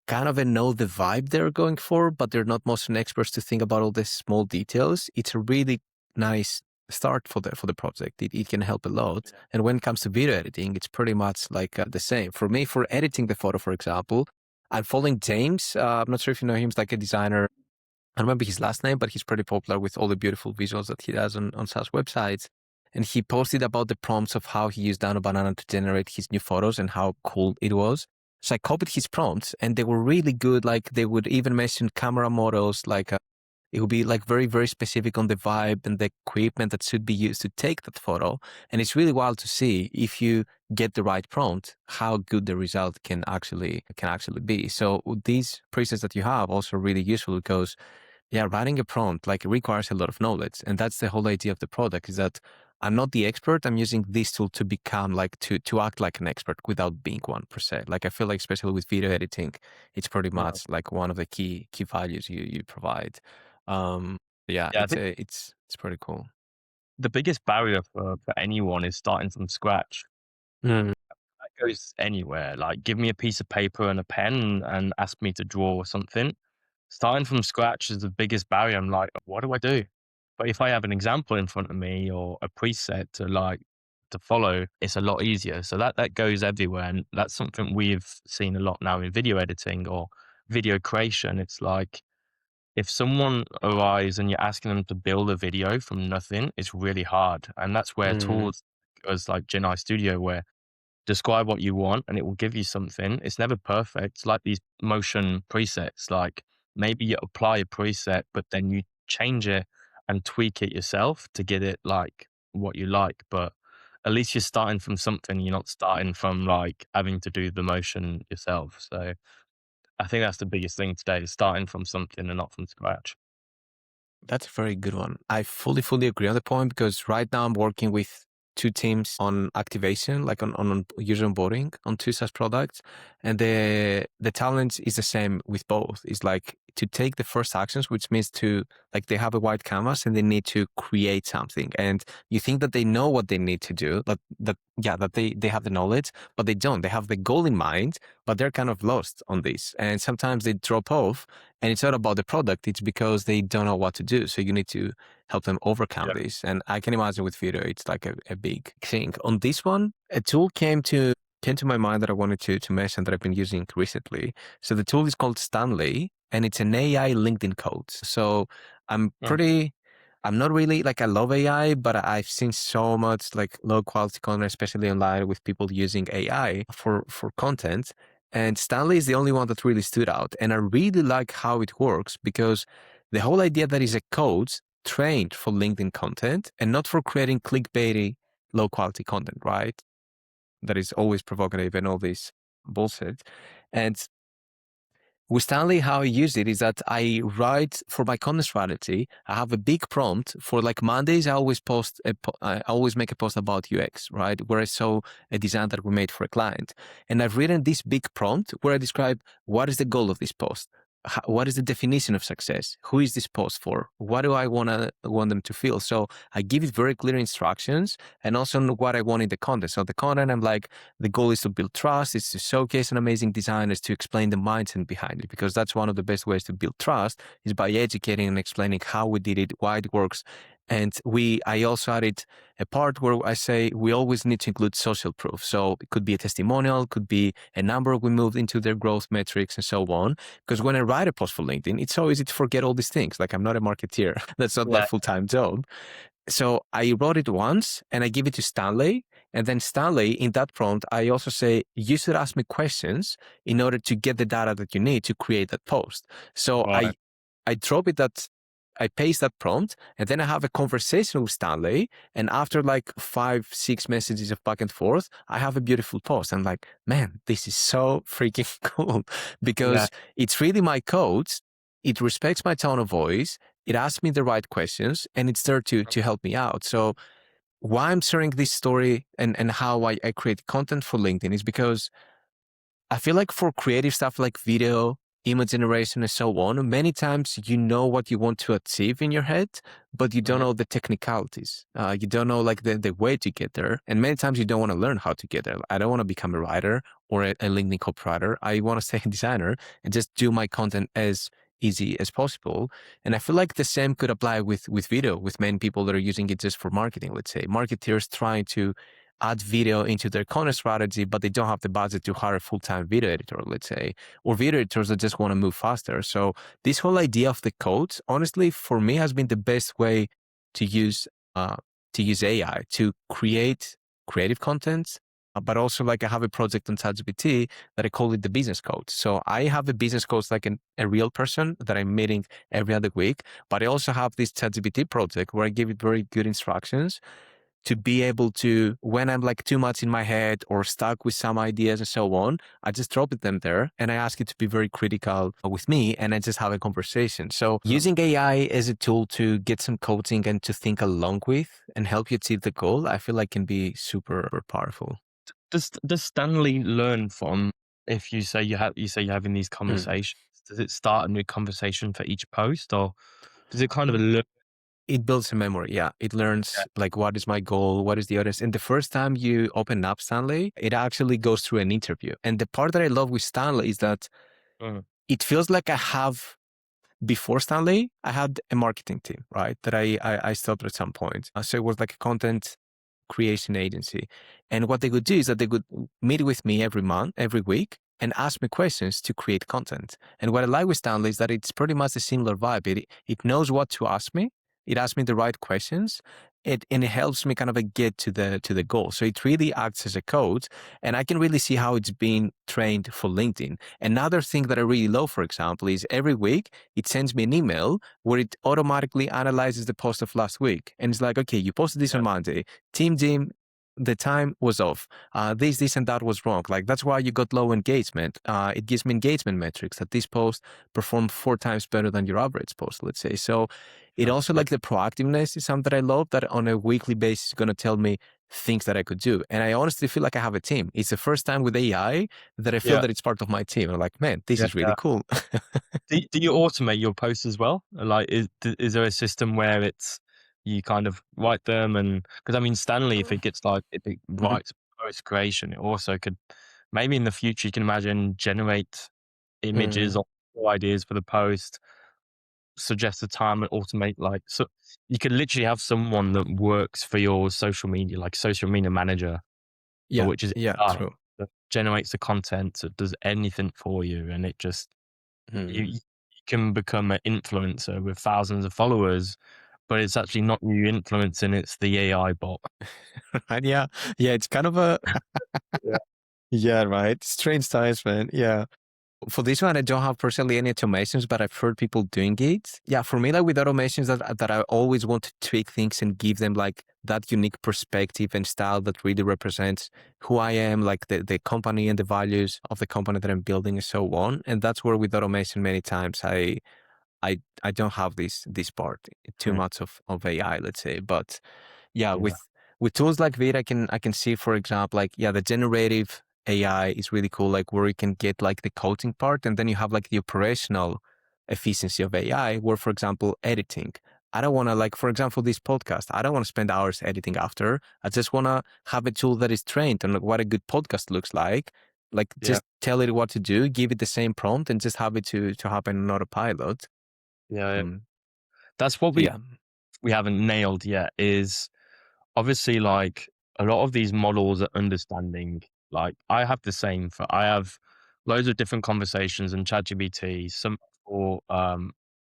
kind of know the vibe they're going for, but they're not motion experts to think about all the small details, it's a really nice start for the project. It can help a lot. And when it comes to video editing, it's pretty much like the same. For me, for editing the photo, for example, I'm following James. I'm not sure if you know him. He's like a designer. I don't remember his last name, but he's pretty popular with all the beautiful visuals that he does on SaaS websites. And he posted about the prompts of how he used Nano Banana to generate his new photos and how cool it was. So I copied his prompts, and they were really good. Like they would even mention camera models, like it would be like very, very specific on the vibe and the equipment that should be used to take that photo. And it's really wild to see if you get the right prompt, how good the result can actually be. So these presets that you have also really useful because yeah, writing a prompt like it requires a lot of knowledge. And that's the whole idea of the product, is that I'm not the expert. I'm using this tool to become like to act like an expert without being one per se. Like I feel like especially with video editing, it's pretty Yeah. much like one of the key values you provide. Um, Yeah, Yeah, I think it's pretty cool. the biggest barrier for anyone is starting from scratch. Mm, That goes anywhere. Like, give me a piece of paper and a pen and ask me to draw something. Starting from scratch is the biggest barrier. I'm like, what do I do? But if I have an example in front of me or a preset to follow, it's a lot easier. So that goes everywhere, and that's something we've seen a lot now in video editing or video creation. It's like if someone arrives and you're asking them to build a video from nothing, it's really hard. And that's where mm, tools as like Gen AI Studio, where describe what you want and it will give you something. It's never perfect. It's like these motion presets. Like maybe you apply a preset, but then you change it and tweak it yourself to get it like what you like. But at least you're starting from something. You're not starting from like having to do the motion yourself. So I think that's the biggest thing today is starting from something and not from scratch. that's a very good one. I fully agree on the point because right now I'm working with two teams on activation, like on user onboarding on two SaaS products. And the challenge is the same with both. It's like to take the first actions, which means to like they have a white canvas and they need to create something. And you think that they know what they need to do, that they have the knowledge, but they don't. They have the goal in mind, but they're kind of lost on this. And sometimes they drop off. And it's not about the product, it's because they don't know what to do. So you need to help them overcome Yeah. this. And I can imagine with video, it's like a big thing. On this one, a tool came to my mind that I wanted to mention that I've been using recently. So the tool is called Stanley, and it's an AI LinkedIn code. So I'm Mm. not really like, I love AI, but I've seen so much like low quality content, especially online with people using AI for content. And Stanley is the only one that really stood out. And I really like how it works because the whole idea that is a code trained for LinkedIn content and not for creating clickbaity, low quality content, right? That is always provocative and all this bullshit. And with Stanley, how I use it is that I write for my content strategy. I have a big prompt for like Mondays. I always make a post about UX, right? Where I saw a design that we made for a client, and I've written this big prompt where I describe what is the goal of this post, what is the definition of success, who is this post for, what do I want them to feel. So I give it very clear instructions and also what I want in the content. So the content, I'm like, the goal is to build trust, is to showcase an amazing design, is to explain the mindset behind it, because that's one of the best ways to build trust is by educating and explaining how we did it, why it works. And I also added a part where I say we always need to include social proof. So it could be a testimonial, could be a number we moved into their growth metrics and so on. Because when I write a post for LinkedIn, it's so easy to forget all these things. Like I'm not a marketeer. That's not my Yeah. full-time job. So I wrote it once and I give it to Stanley. And then Stanley, in that prompt, I also say, you should ask me questions in order to get the data that you need to create that post. So Right. I drop it I paste that prompt and then I have a conversation with Stanley. And after like 5-6 messages of back and forth, I have a beautiful post. I'm like, man, this is so freaking cool Yeah. because it's really my code. It respects my tone of voice. It asks me the right questions and it's there to help me out. So why I'm sharing this story and how I create content for LinkedIn is because I feel like for creative stuff like video, image generation, and so on, many times you know what you want to achieve in your head, but you don't Mhm. know the technicalities. You don't know like the way to get there. And many times you don't want to learn how to get there. I don't want to become a writer or a LinkedIn copywriter. I want to stay a designer and just do my content as easy as possible. And I feel like the same could apply with video, with many people that are using it just for marketing, let's say. Marketeers trying to add video into their content strategy, but they don't have the budget to hire a full-time video editor, let's say, or video editors that just want to move faster. So this whole idea of the codes, honestly, for me has been the best way to use AI to create creative content. But also, like I have a project on ChatGPT that I call it the business code. So I have a business coach like a real person that I'm meeting every other week. But I also have this ChatGPT project where I give it very good instructions to be able to, when I'm like too much in my head or stuck with some ideas and so on, I just drop it them there and I ask it to be very critical with me and I just have a conversation. So using AI as a tool to get some coaching and to think along with and help you achieve the goal, I feel like can be super powerful. Does Stanley learn from if you say you're having these Mm. conversations? Does it start a new conversation for each post, or does it kind of learn It builds a memory. Yeah. It Yeah. learns like, what is my goal? What is the audience? And the first time you open up Stanley, it actually goes through an interview. And the part that I love with Stanley is that Mm. it feels like I have, before Stanley, I had a marketing team, right? That I stopped at some point. So it was like a content creation agency. And what they would do is that they would meet with me every month, every week, and ask me questions to create content. And what I like with Stanley is that it's pretty much a similar vibe. It knows what to ask me. It asks me the right questions. And it helps me kind of get to the goal. So it really acts as a coach, and I can really see how it's being trained for LinkedIn. Another thing that I really love, for example, is every week it sends me an email where it automatically analyzes the post of last week. And it's like, okay, you posted this Yeah. on Monday. Team Jim, the time was off. This, and that was wrong. Like, that's why you got low engagement. It gives me engagement metrics that this post performed 4 times better than your average post, let's say. So it also, like, the proactiveness is something that I love, that on a weekly basis is going to tell me things that I could do. And I honestly feel like I have a team. It's the first time with AI that I feel Yeah. that it's part of my team. I'm like, man, this Yeah. is really cool. Do you automate your posts as well? Like, is there a system where it's you kind of write them? And because I mean, Stanley, if it Mhm. writes post creation, it also could maybe in the future you can imagine generate images Mm. or ideas for the post, suggest a time and automate so you could literally have someone that works for your social media, like social media manager, Yeah, which is yeah, AI, true. that generates the content, that does anything for you, and it just Mm. you can become an influencer with thousands of followers, but it's actually not you influencing, it's the AI bot. And yeah, yeah, it's kind of a Yeah. yeah, right. Strange times, man. Yeah. For this one, I don't have personally any automations, but I've heard people doing it. Yeah, for me, like with automations, that I always want to tweak things and give them like that unique perspective and style that really represents who I am, like the company and the values of the company that I'm building and so on. And that's where with automation, many times I don't have this part too Mm. much of AI, let's say. But yeah, Yeah. with tools like VEED, I can see, for example, like, yeah, the generative AI is really cool, like where you can get like the coding part, and then you have like the operational efficiency of AI, where, for example, editing. I don't want to, like, for example, this podcast, I don't want to spend hours editing after. I just want to have a tool that is trained on like, what a good podcast looks like. Like, Yeah. just tell it what to do, give it the same prompt, and just have it to happen on autopilot. Yeah. Mm, That's what yeah. we haven't nailed yet is obviously, like, a lot of these models are understanding. Like, I have loads of different conversations in ChatGPT, some for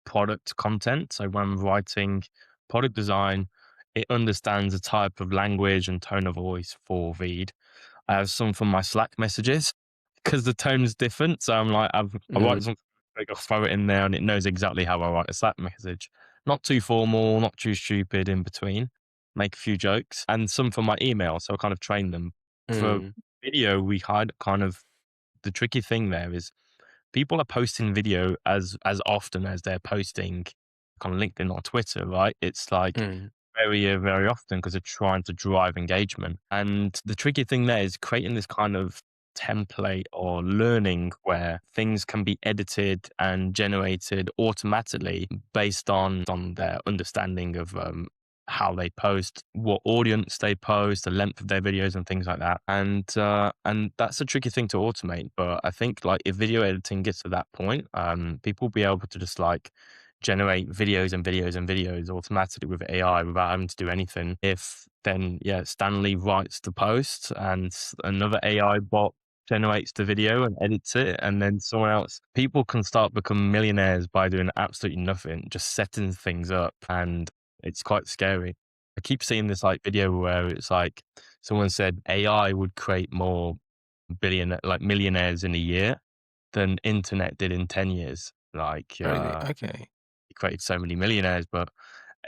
product content. So when I'm writing product design, it understands the type of language and tone of voice for VEED. I have some from my Slack messages because the tone is different. So I'm like, I write Mm, something, like, I'll throw it in there, and it knows exactly how I write a Slack message. Not too formal, not too stupid in between. Make a few jokes, and some for my email. So I kind of train them. For mm, video, we had kind of the tricky thing there is people are posting video as often as they're posting on LinkedIn or Twitter, right? It's like mm, very often because they're trying to drive engagement. And the tricky thing there is creating this kind of template or learning where things can be edited and generated automatically based on their understanding of how they post, what audience they post, the length of their videos, and things like that. And that's a tricky thing to automate. But I think, like, if video editing gets to that point, people will be able to just like generate videos and videos and videos automatically with AI without having to do anything. If then, yeah, Stanley writes the post and another AI bot generates the video and edits it, and then someone else, people can start becoming millionaires by doing absolutely nothing, just setting things up, and it's quite scary. I keep seeing this like video where it's like someone said AI would create more millionaires in a year than internet did in 10 years. Like, really? Okay. it created so many millionaires, but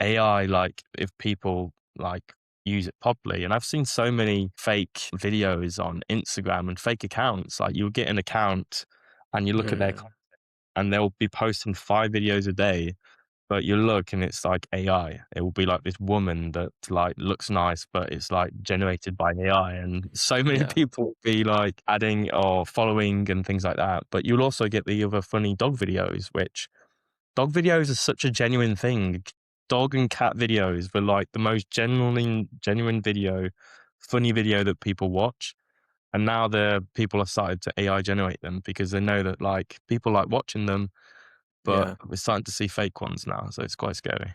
AI, like, if people like use it properly, and I've seen so many fake videos on Instagram and fake accounts. Like, you'll get an account and you look at their Mm, and they'll be posting 5 videos a day, but you look and it's like AI. It will be like this woman that like looks nice, but it's like generated by AI. And so many yeah. people will be like adding or following and things like that. But you'll also get the other funny dog videos, which dog videos are such a genuine thing. dog and cat videos were like the most genuine video, funny video that people watch. And now the people have started to AI generate them because they know that like people like watching them, but Yeah. we're starting to see fake ones now. So it's quite scary.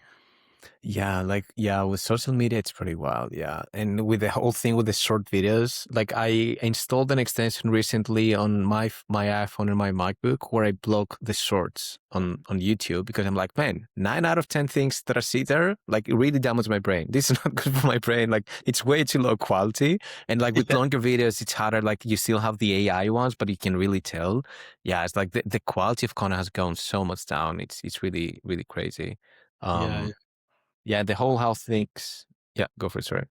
Yeah, like yeah, with social media, it's pretty wild. Yeah, and with the whole thing with the short videos, like I installed an extension recently on my iPhone and my MacBook where I block the shorts on YouTube because I'm like, man, 9 out of 10 things that I see there, like it really damages my brain. This is not good for my brain. Like it's way too low quality, and like with Yeah. longer videos, it's harder. Like you still have the AI ones, but you can really tell. Yeah, it's like the quality of content has gone so much down. It's really crazy. Yeah. Yeah, the whole health things. Yeah, go for it. Sorry.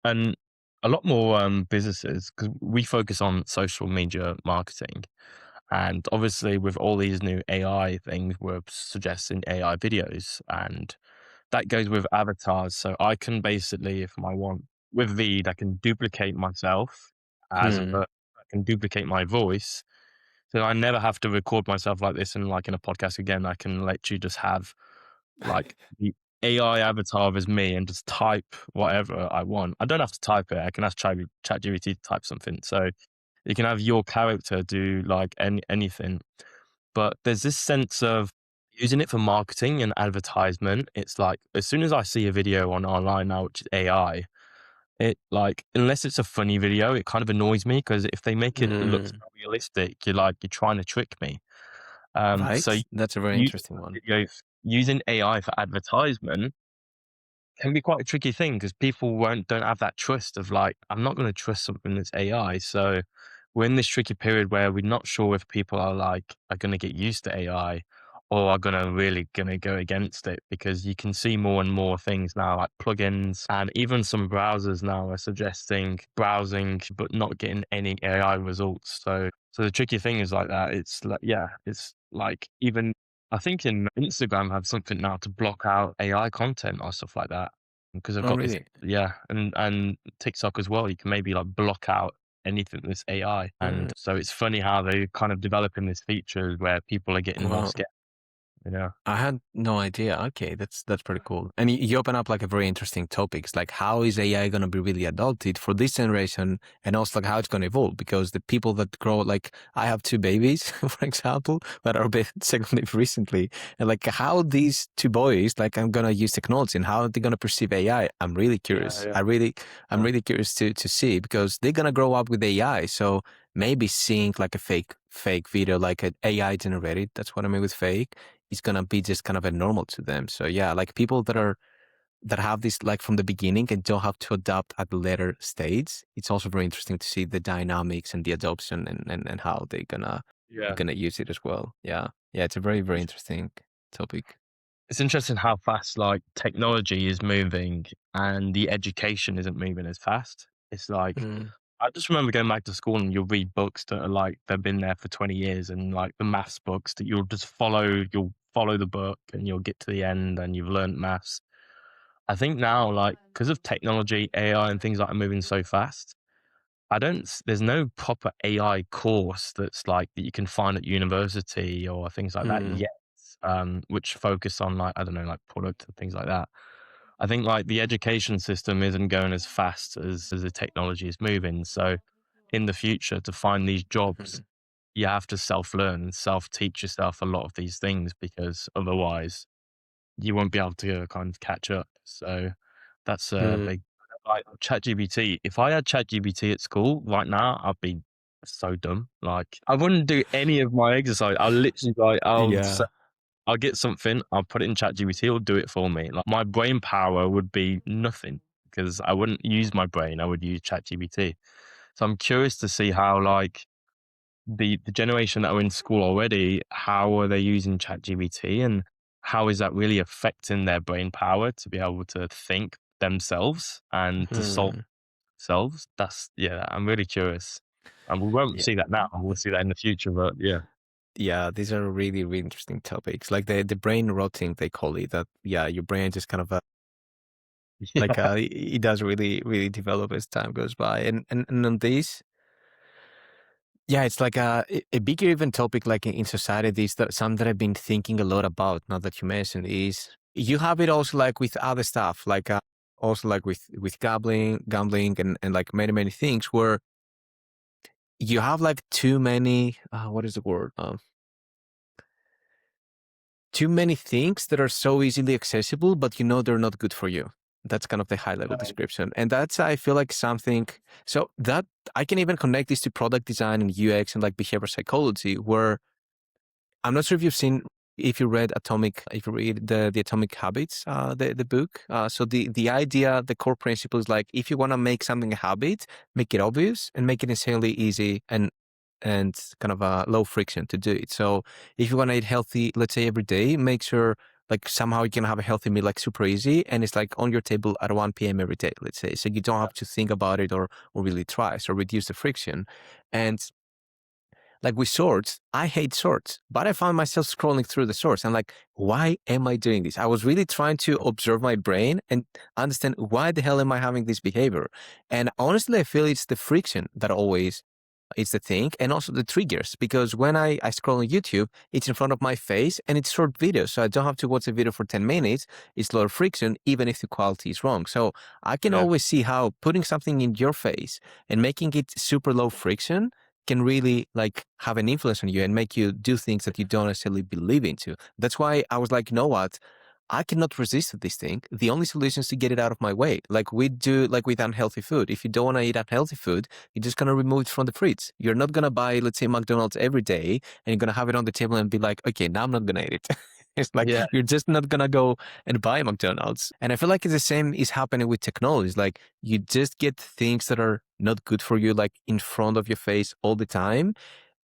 And a lot more businesses, because we focus on social media marketing. And obviously, with all these new AI things, we're suggesting AI videos. And that goes with avatars. So I can basically, if I want, with VEED, I can duplicate myself as a Hmm. person. I can duplicate my voice. So I never have to record myself like this and like in a podcast again. I can let you just have like the AI avatar as me and just type whatever I want. I don't have to type it. I can ask ChatGPT to type something. So you can have your character do like anything. But there's this sense of using it for marketing and advertisement. It's like as soon as I see a video on online now, which is AI, it like unless it's a funny video, it kind of annoys me because if they make it look so Mm. realistic, you're trying to trick me. So Right? That's a very using interesting one. videos, using AI for advertisement can be quite a tricky thing because people don't have that trust of like, I'm not going to trust something that's AI. So we're in this tricky period where we're not sure if people are going to get used to AI or are going to go against it because you can see more and more things now like plugins and even some browsers now are suggesting browsing but not getting any AI results. So the tricky thing is like that. It's like, yeah, it's like even I think in Instagram have something now to block out AI content or stuff like that because I've Oh, got this, really? yeah, and TikTok as well. You can maybe like block out anything that's AI, Mm. and so it's funny how they're kind of developing this feature where people are getting more Wow. scared. You know? I had no idea. Okay, that's pretty cool. And you open up like a very interesting topics, like how is AI going to be really adopted for this generation, and also like how it's going to evolve. Because the people that grow, like I have two babies, for example, that are secondly recently, and like how these two boys, like I'm gonna use technology and how they're gonna perceive AI. I'm really Yeah, curious. yeah, I'm yeah, really curious to see because they're gonna grow up with AI. So maybe seeing like a fake video, like an AI generated. That's what I mean with fake is gonna be just kind of a normal to them. So yeah, like people that have this like from the beginning and don't have to adapt at the later stage. It's also very interesting to see the dynamics and the adoption and how they're yeah. gonna use it as well. Yeah, yeah, it's a very interesting topic. It's interesting how fast like technology is moving and the education isn't moving as fast. It's like Mm. I just remember going back to school and you'll read books that are like they've been there for 20 years and like the maths books that you'll follow the book and you'll get to the end and you've learned maths. I think now, like, because of technology, AI and things like are moving so fast, there's no proper AI course that's like that you can find at university or things like that Mm. yet, which focus on like, I don't know, like product and things like that. I think like the education system isn't going as fast as the technology is moving. So in the future, to find these jobs, Mm. you have to self-learn and self-teach yourself a lot of these things because otherwise you won't be able to kind of catch up. So that's a Mm. big like ChatGPT. If I had ChatGPT at school right now, I'd be so dumb. Like I wouldn't do any of my exercise. I'll literally like Yeah. I'll get something, I'll put it in ChatGPT, it'll do it for me. Like my brain power would be nothing because I wouldn't use my brain. I would use ChatGPT. So I'm curious to see how like the generation that are in school already, how are they using ChatGPT and how is that really affecting their brain power to be able to think themselves and to solve Mm. themselves? That's yeah, I'm really curious. And we won't Yeah. see that now. We'll see that in the future, but yeah. Yeah, these are really interesting topics. Like the brain rotting, they call it. That yeah, your brain just kind of like it does really develop as time goes by. And on this, yeah, it's like a bigger even topic like in society. This that some that I've been thinking a lot about now that you mentioned is you have it also like with other stuff, like also like with gambling and like many things where you have like too many, what is the word? Too many things that are so easily accessible, but you know they're not good for you. That's kind of the high level description. And that's, I feel like something, so that I can even connect this to product design and UX and like behavioral psychology, where I'm not sure if you read the Atomic Habits, the book. So the idea, the core principle is like, if you want to make something a habit, make it obvious and make it insanely easy and kind of low friction to do it. So if you want to eat healthy, let's say every day, make sure like somehow you can have a healthy meal like super easy and it's like on your table at 1 p.m. every day, let's say. So you don't have to think about it or really try. So reduce the friction. And like with shorts, I hate shorts, but I found myself scrolling through the shorts. I'm like, why am I doing this? I was really trying to observe my brain and understand why the hell am I having this behavior? And honestly, I feel it's the friction that always is the thing, and also the triggers, because when I scroll on YouTube, it's in front of my face and it's short videos. So I don't have to watch a video for 10 minutes. It's lower friction, even if the quality is wrong. So I can Yeah. always see how putting something in your face and making it super low friction can really like have an influence on you and make you do things that you don't necessarily believe into. That's why I was like, you know what? I cannot resist this thing. The only solution is to get it out of my way. Like we do, like with unhealthy food. If you don't want to eat unhealthy food, you're just going to remove it from the fridge. You're not going to buy, let's say, McDonald's every day and you're going to have it on the table and be like, okay, now I'm not going to eat it. It's like, Yeah. you're just not going to go and buy McDonald's. And I feel like it's the same is happening with technology. It's like you just get things that are not good for you, like in front of your face all the time.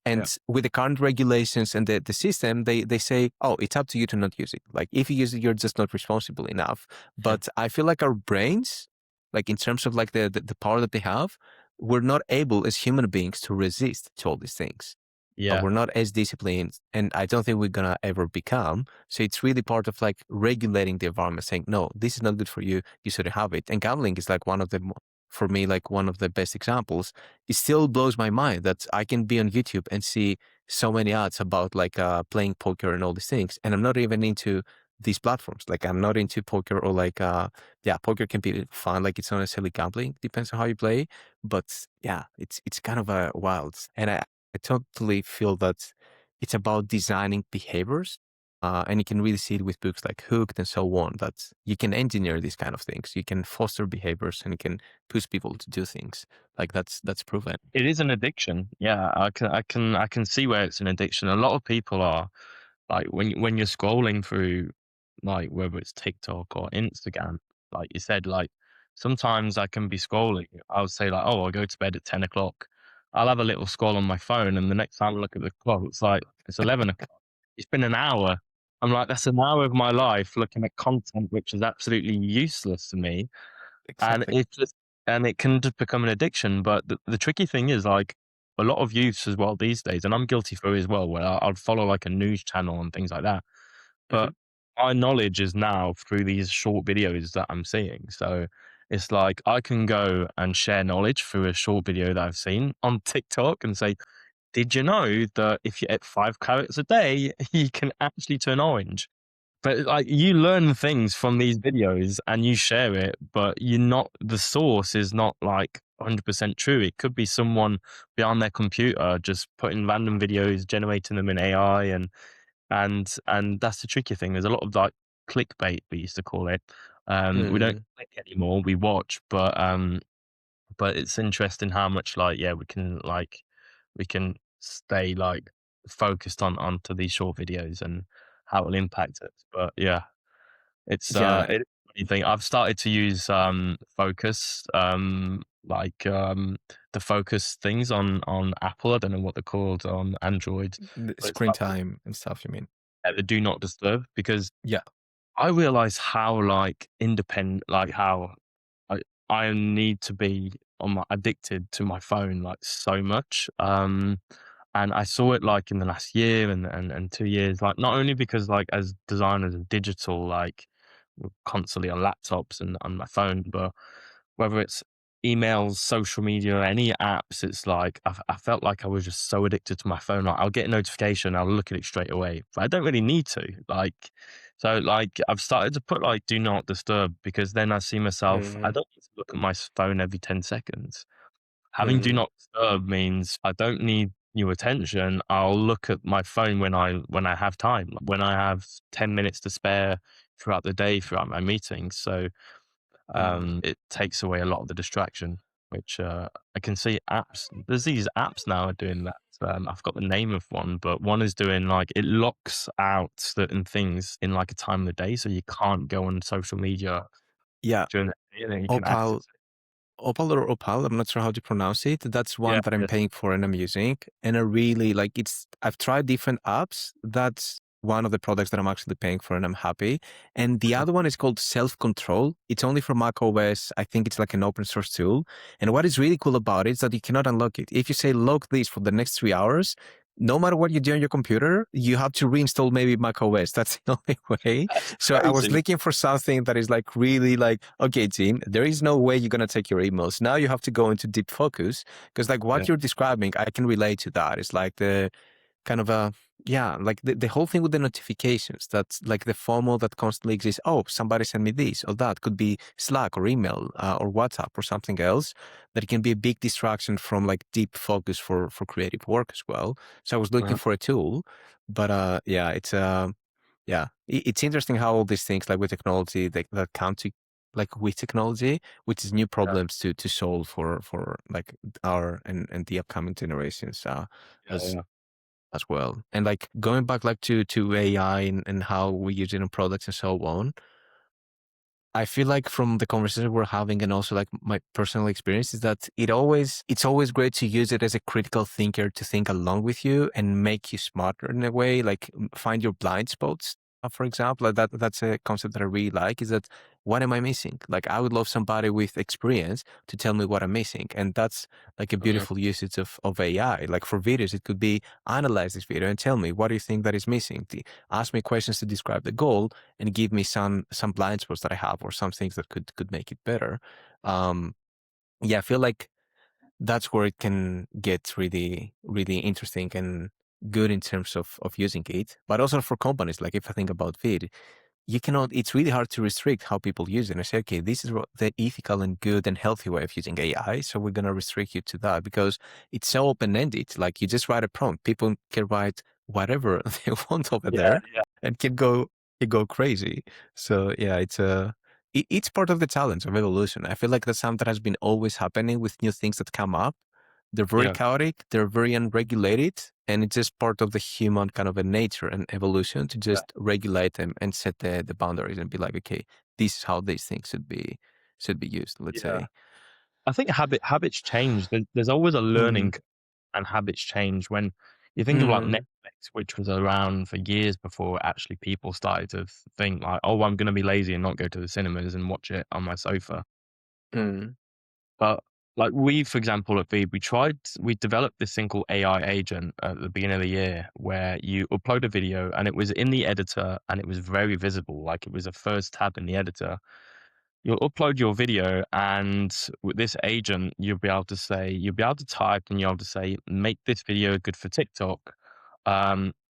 And with the current regulations and the system, they say, oh, it's up to you to not use it. Like if you use it, you're just not responsible enough. But I feel like our brains, like in terms of like the power that they have, we're not able as human beings to resist to all these things. Yeah. We're not as disciplined, and I don't think we're gonna ever become. So it's really part of like regulating the environment, saying, no, this is not good for you. You shouldn't have it. And gambling is like one of the, for me, like one of the best examples. It still blows my mind that I can be on YouTube and see so many ads about like playing poker and all these things, and I'm not even into these platforms. Like I'm not into poker or like poker can be fun. Like it's not necessarily gambling. Depends on how you play, but yeah, it's kind of a wild. And I totally feel that it's about designing behaviors. And you can really see it with books like Hooked and so on, that you can engineer these kind of things. You can foster behaviors and you can push people to do things. Like that's proven. It is an addiction. Yeah, I can see where it's an addiction. A lot of people are like when you're scrolling through, like whether it's TikTok or Instagram, like you said, like sometimes I can be scrolling. I'll say like, oh, I'll go to bed at 10 o'clock. I'll have a little scroll on my phone, and the next time I look at the clock, it's like it's 11 o'clock. It's been an hour. I'm like, that's an hour of my life looking at content which is absolutely useless to me, and Exactly. it can just become an addiction. But the tricky thing is like a lot of youths as well these days, and I'm guilty for it as well, where I'll follow like a news channel and things like that. Hmm. But my knowledge is now through these short videos that I'm seeing. So it's like I can go and share knowledge through a short video that I've seen on TikTok and say, did you know that if you eat 5 carrots a day, you can actually turn orange? But like you learn things from these videos and you share it, but the source is not like 100% true. It could be someone behind their computer just putting random videos, generating them in AI, and that's the tricky thing. There's a lot of like clickbait, we used to call it. We don't Mm. click anymore, we watch, but it's interesting how much like we can stay like focused onto these short videos and how it'll impact us. But yeah, Yeah. it's a funny thing. I've started to use focus the focus things on Apple. I don't know what they're called on Android, The but it's screen like time and stuff, you mean? the do not disturb, because Yeah. I realize how like independent, like how I I need to be addicted to my phone like so much. And I saw it like in the last year and 2 years, like not only because like as designers of digital, like we're constantly on laptops and on my phone, but whether it's emails, social media, any apps, it's like I felt like I was just so addicted to my phone. Like I'll get a notification, I'll look at it straight away, but I don't really need to. Like So like I've started to put like do not disturb, because then I see myself, I Mm, don't need to look at my phone every 10 seconds. Having do mm. not disturb means I don't need your attention. I'll look at my phone when I have time, like when I have 10 minutes to spare throughout the day, throughout my meetings. So Mm. it takes away a lot of the distraction, which I can see apps. There's these apps now are doing that. I forgot the name of one, but one is doing like it locks out certain things in like a time of the day, so you can't go on social media Yeah, during the day, and then you can access Opal it. Opal or Opal, I'm not sure how to pronounce it. That's Yeah, one that I'm yeah, paying for and I'm using. And I really like it's I've tried different apps. That's one of the products that I'm actually paying for and I'm happy. And the uh-huh, other one is called Self Control. It's only for Mac OS. I think it's like an open source tool. And what is really cool about it is that you cannot unlock it. If you say lock this for the next 3 hours, no matter what you do on your computer, you have to reinstall maybe Mac OS. That's the only way. that's So I was crazy. looking for something that is like really like, okay, team, there is no way you're going to take your emails. Now you have to go into deep focus because like Yeah, what you're describing, I can relate to that. It's like the kind of a, yeah, like the whole thing with the notifications, that's like the FOMO that constantly exists. Oh, somebody sent me this or that. Could be Slack or email or WhatsApp or something else that can be a big distraction from like deep focus for creative work as well. So I was looking uh-huh, for a tool, but yeah, it's interesting how all these things like with technology that come to like with technology, which is new yeah, problems to solve for like our and the upcoming generations yeah, as yeah, as well. And like going back like to AI and how we use it in products and so on, I feel like from the conversation we're having and also like my personal experience is that it's always great to use it as a critical thinker to think along with you and make you smarter in a way, like find your blind spots. For example, like that's a concept that I really like is that what am I missing? Like I would love somebody with experience to tell me what I'm missing. And that's like a mhm, beautiful usage of AI. Like for videos, it could be analyze this video and tell me what do you think that is missing? Ask me questions to describe the goal and give me some blind spots that I have or some things that could make it better. Um, yeah, I feel like that's where it can get really really interesting and good in terms of using it, but also for companies. Like if I think about VEED, you cannot, it's really hard to restrict how people use it and say, okay, this is the ethical and good and healthy way of using AI. So we're going to restrict you to that because it's so open ended. Like you just write a prompt, people can write whatever they want over yeah, there and can go crazy. So yeah, it's part of the challenge of evolution. I feel like that's something that has been always happening with new things that come up. They're very yeah, chaotic, they're very unregulated, and it's just part of the human kind of a nature and evolution to yeah, just regulate them and set the boundaries and be like, okay, this is how these things should be used, let's yeah. say. I think habits change. There's always a Mm, learning, and habits change. When you think of like mm, Netflix, which was around for years before actually people started to think like, oh, I'm going to be lazy and not go to the cinemas and watch it on my sofa. mm, But like we, for example, at VEED, we developed this thing called AI agent at the beginning of the year where you upload a video and it was in the editor and it was very visible. Like it was a first tab in the editor. You'll upload your video, and with this agent, you'll be able to type and you'll be able to say, make this video good for TikTok,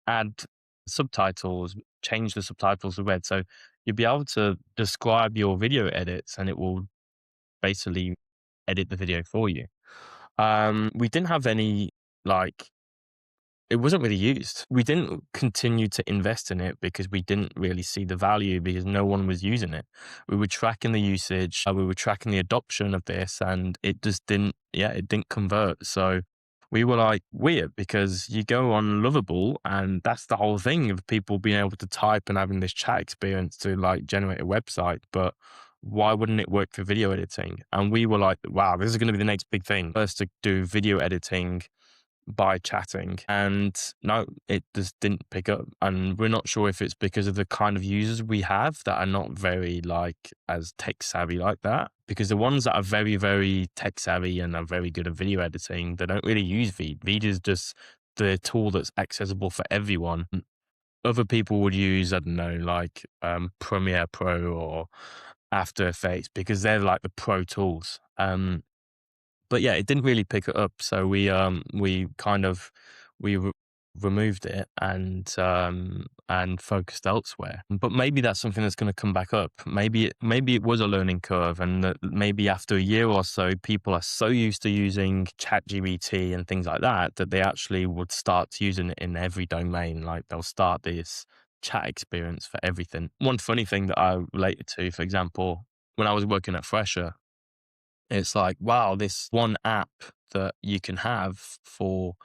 add subtitles, change the subtitles to red. So you'll be able to describe your video edits and it will basically edit the video for you. We didn't have any like it wasn't really used. We didn't continue to invest in it because we didn't really see the value because no one was using it. We were tracking the usage, we were tracking the adoption of this, and it just didn't, yeah, it didn't convert. So we were like, weird, because you go on Lovable and that's the whole thing of people being able to type and having this chat experience to like generate a website. But why wouldn't it work for video editing? And we were like, wow, this is going to be the next big thing. First to do video editing by chatting, and no, it just didn't pick up. And we're not sure if it's because of the kind of users we have that are not very like as tech savvy like that, because the ones that are very very tech savvy and are very good at video editing, they don't really use VEED is just the tool that's accessible for everyone. Other people would use, I don't know, like Premiere Pro or After Effects because they're like the pro tools. But yeah, it didn't really pick it up. So we kind of we removed it and focused elsewhere. But maybe that's something that's going to come back up. Maybe it was a learning curve, and that maybe after a year or so, people are so used to using ChatGPT and things like that they actually would start using it in every domain. Like they'll start this chat experience for everything. One funny thing that I related to, for example, when I was working at Fresher, it's like, wow, this one app that you can have for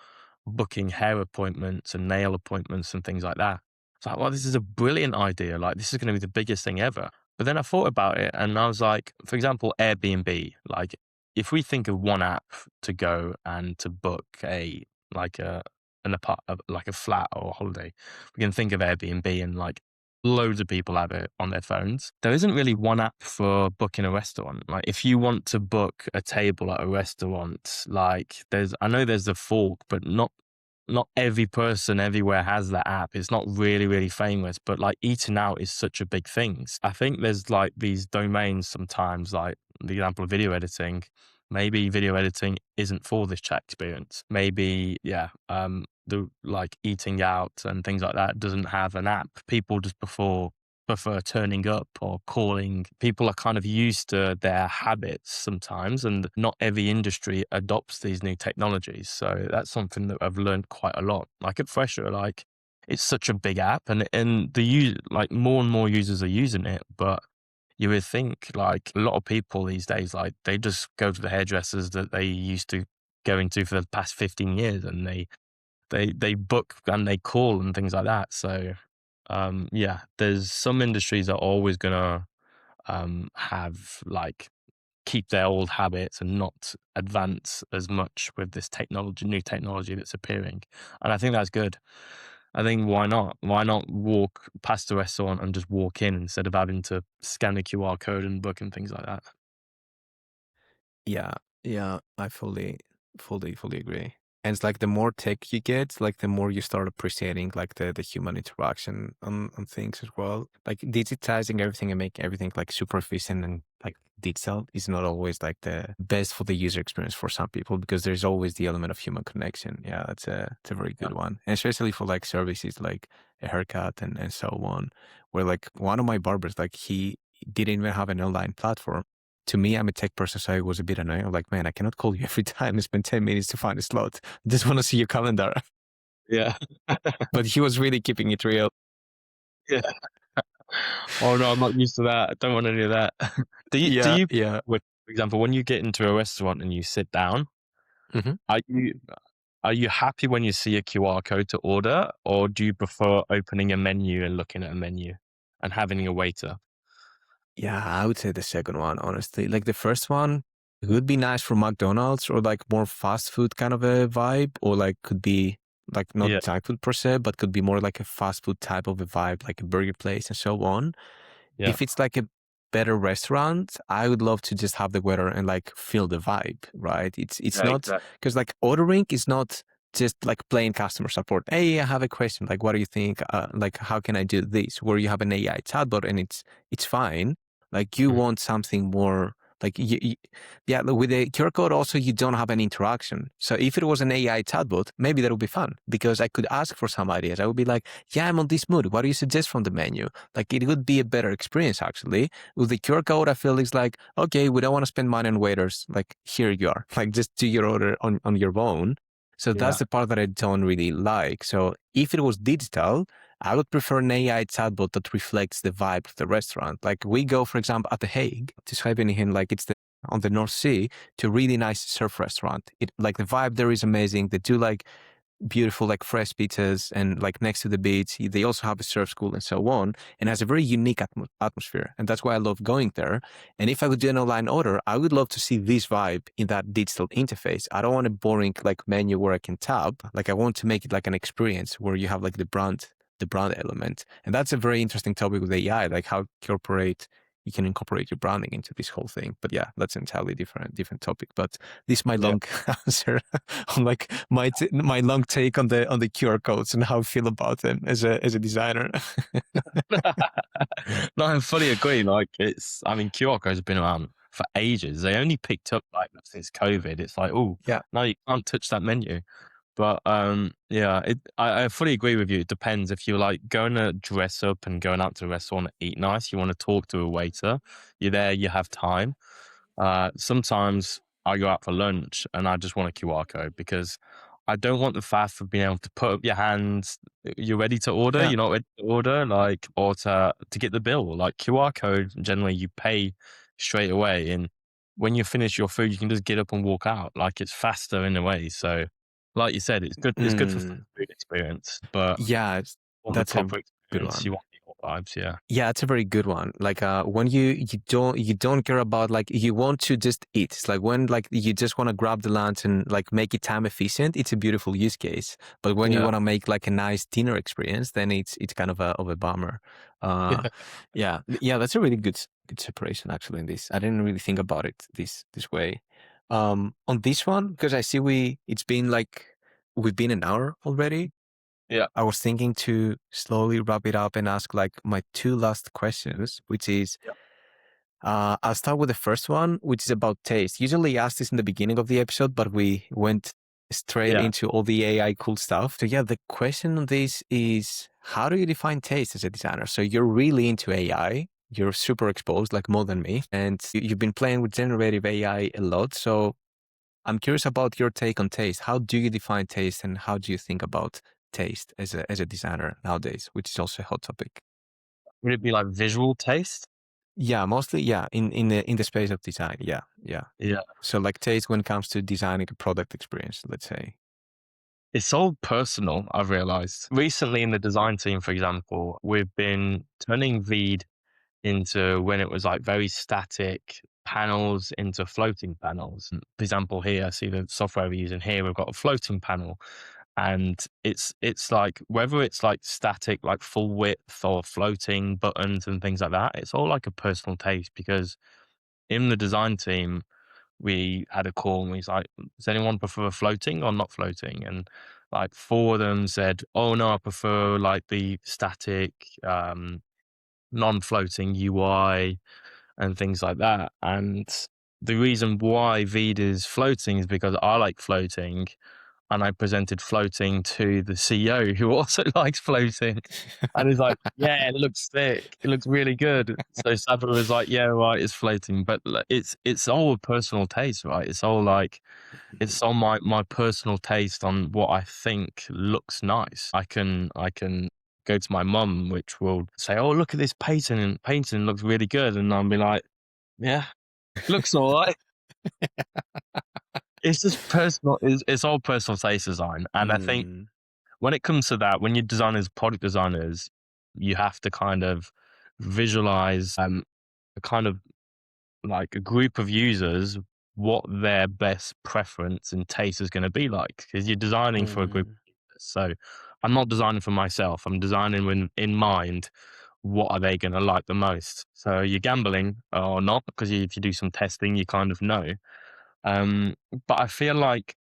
booking hair appointments and nail appointments and things like that. It's like, well, this is a brilliant idea. Like, this is going to be the biggest thing ever. But then I thought about it and I was like, for example, Airbnb. Like, if we think of one app to go and to book like a flat or a holiday, we can think of Airbnb, and like loads of people have it on their phones. There isn't really one app for booking a restaurant. Like if you want to book a table at a restaurant, like I know there's a Fork, but not every person everywhere has that app. It's not really, really famous, but like eating out is such a big thing. I think there's like these domains sometimes, like the example of video editing. Maybe video editing isn't for this chat experience. Maybe, the like eating out and things like that doesn't have an app. People just prefer turning up or calling. People are kind of used to their habits sometimes, and not every industry adopts these new technologies. So that's something that I've learned quite a lot. Like at Fresher, like it's such a big app, and like more and more users are using it, but you would think like a lot of people these days, like they just go to the hairdressers that they used to going to for the past 15 years, and they book and they call and things like that. So there's some industries that are always gonna have like keep their old habits and not advance as much with this new technology that's appearing. And I think that's good. I think why not? Why not walk past the restaurant and just walk in instead of having to scan the QR code and book and things like that? Yeah, yeah, I fully agree. And it's like the more tech you get, like the more you start appreciating like the human interaction on things as well. Like digitizing everything and making everything like super efficient and like digital is not always like the best for the user experience for some people, because there's always the element of human connection. Yeah, it's a very Yeah. good one. And especially for like services like a haircut and so on, where like one of my barbers, like he didn't even have an online platform. To me, I'm a tech person, so I was a bit annoyed. I'm like, man, I cannot call you every time and spend 10 minutes to find a slot. I just want to see your calendar. Yeah. But he was really keeping it real. Yeah. Oh no, I'm not used to that. I don't want any of that. Do Yeah, you, yeah. for example, when you get into a restaurant and you sit down, hmm are you happy when you see a QR code to order, or do you prefer opening a menu and looking at a menu and having a waiter? Yeah, I would say the second one, honestly. Like the first one, it would be nice for McDonald's or like more fast food kind of a vibe, or like could be like not Yeah, junk food per se, but could be more like a fast food type of a vibe, like a burger place and so on. yeah, If it's like a better restaurant, I would love to just have the waiter and like feel the vibe, right? It's yeah, not, exactly. because like ordering is not just like plain customer support. Hey, I have a question. Like, what do you think? Like, how can I do this? Where you have an AI chatbot and it's fine. Like, you Mhm. want something more. Like, yeah, with the QR code, also, you don't have an interaction. So if it was an AI chatbot, maybe that would be fun, because I could ask for some ideas. I would be like, yeah, I'm on this mood. What do you suggest from the menu? Like, it would be a better experience, actually. With the QR code, I feel it's like, okay, we don't want to spend money on waiters. Like, here you are. Like, just do your order on your own. So that's Yeah, the part that I don't really like. So if it was digital, I would prefer an AI chatbot that reflects the vibe of the restaurant. Like we go, for example, at The Hague to Scheveningen, like it's on the North Sea, to a really nice surf restaurant. It like the vibe there is amazing. They do like beautiful like fresh pizzas, and like next to the beach they also have a surf school and so on, and has a very unique atmosphere, and that's why I love going there. And if I would do an online order, I would love to see this vibe in that digital interface. I don't want a boring like menu where I can tap. Like I want to make it like an experience where you have like the brand element. And that's a very interesting topic with AI, like how you can incorporate your branding into this whole thing. But yeah, that's entirely different topic. But this is my yeah. long answer on like my long take on the QR codes and how I feel about them as a designer. No, I fully agree. Like I mean, QR codes have been around for ages. They only picked up like since COVID. It's like, oh, Yeah. no, you can't touch that menu. But yeah, I fully agree with you. It depends. If you're like going to dress up and going out to a restaurant, eat nice, you want to talk to a waiter, you're there, you have time. Sometimes I go out for lunch and I just want a QR code because I don't want the faff of being able to put up your hands. You're ready to order. Yeah. You're not ready to order, like, or to get the bill. Like QR code, generally you pay straight away, and when you finish your food, you can just get up and walk out. Like it's faster in a way. So, like you said, it's good. It's good for Mm, food experience, but yeah, you want the that's a proper good experience. You one. want the hot vibes. Yeah. Yeah, it's a very good one. Like when you don't care about, like, you want to just eat. It's like when, like, you just want to grab the lunch and like make it time efficient. It's a beautiful use case. But when you Yeah. want to make like a nice dinner experience, then it's kind of a bummer. Uh, yeah, yeah, that's a really good separation actually in this. I didn't really think about it this way. On this one, because I see we've been an hour already. Yeah. I was thinking to slowly wrap it up and ask like my two last questions, which is, Yeah. I'll start with the first one, which is about taste. Usually I ask this in the beginning of the episode, but we went straight Yeah. into all the AI cool stuff. So yeah, the question on this is, how do you define taste as a designer? So you're really into AI. You're super exposed, like more than me, and you've been playing with generative AI a lot. So I'm curious about your take on taste. How do you define taste, and how do you think about taste as a designer nowadays, which is also a hot topic? Would it be like visual taste? Yeah, mostly, yeah, in the space of design. Yeah, yeah. Yeah. So like taste when it comes to designing a product experience, let's say. It's all personal, I've realized. Recently in the design team, for example, we've been turning VEED into, when it was like very static panels, into floating panels. For example, here, see the software we're using here, we've got a floating panel, and it's like, whether it's like static, like full width, or floating buttons and things like that, it's all like a personal taste, because in the design team, we had a call and we was like, does anyone prefer floating or not floating? And like four of them said, oh no, I prefer like the static, non-floating UI and things like that. And the reason why VEED is floating is because I like floating, and I presented floating to the CEO, who also likes floating. And he's like, yeah, it looks sick. It looks really good. So Saba was like, yeah, right, it's floating. But like, it's all a personal taste, right? It's all like, it's all my personal taste on what I think looks nice. I can go to my mum, which will say, oh, look at this painting, and painting looks really good. And I'll be like, yeah, looks all right. It's just personal. It's all personal taste design. And I think Mm, when it comes to that, when you're designers, product designers, you have to kind of visualize a kind of like a group of users, what their best preference and taste is going to be like, because you're designing for a group mm, of users. So I'm not designing for myself. I'm designing with in mind, what are they going to like the most. So you're gambling or not, because if you do some testing, you kind of know. Um, but I feel like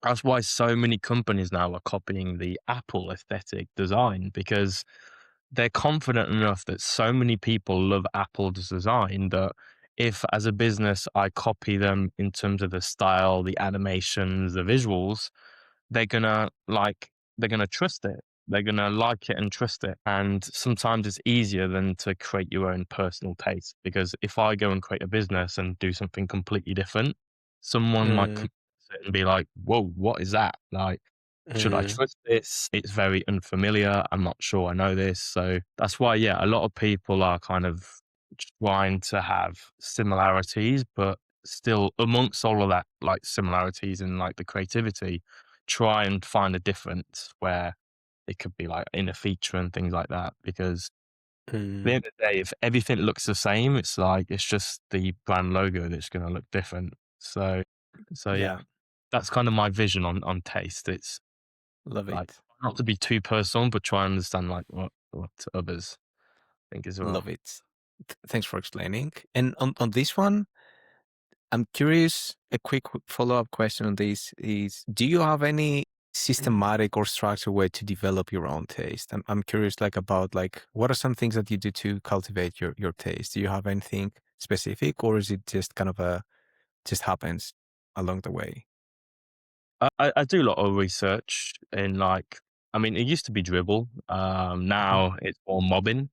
that's why so many companies now are copying the Apple aesthetic design, because they're confident enough that so many people love Apple's design that if, as a business, I copy them in terms of the style, the animations, the visuals, they're gonna like, they're gonna trust it. They're gonna like it and trust it. And sometimes it's easier than to create your own personal taste, because if I go and create a business and do something completely different, someone might mm, come to it and be like, "Whoa, what is that? Like, should I mm, trust this? It's very unfamiliar. I'm not sure I know this." So that's why, yeah, a lot of people are kind of trying to have similarities, but still amongst all of that, like similarities and like the creativity, try and find a difference where it could be like in a feature and things like that. Because at the mm. end of the day, if everything looks the same, it's like, it's just the brand logo that's going to look different. So yeah, Yeah, that's kind of my vision on taste. It's love like, it. not to be too personal, but try and understand like what others think as well. Love it. Thanks for explaining. And on this one, I'm curious, a quick follow-up question on this is, do you have any systematic or structured way to develop your own taste? I'm curious, like, about, like, what are some things that you do to cultivate your taste? Do you have anything specific, or is it just kind of just happens along the way? I do a lot of research in like, I mean, it used to be Dribble. Mhm. Now it's more Mobbin.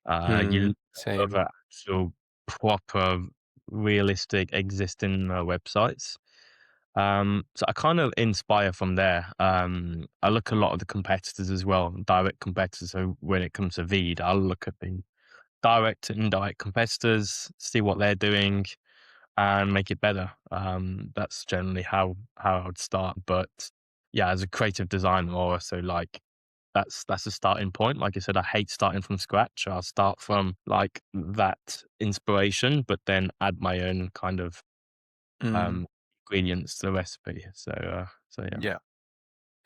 You look Same. at actual proper, realistic existing websites. So I kind of inspire from there. I look at a lot of the competitors as well, direct competitors. So when it comes to VEED, I'll look at the direct and indirect competitors, see what they're doing, and make it better. That's generally how I would start. But yeah, as a creative designer, also like that's a starting point. Like I said, I hate starting from scratch. I'll start from like that inspiration, but then add my own kind of Mm, um ingredients to the recipe. So yeah. yeah.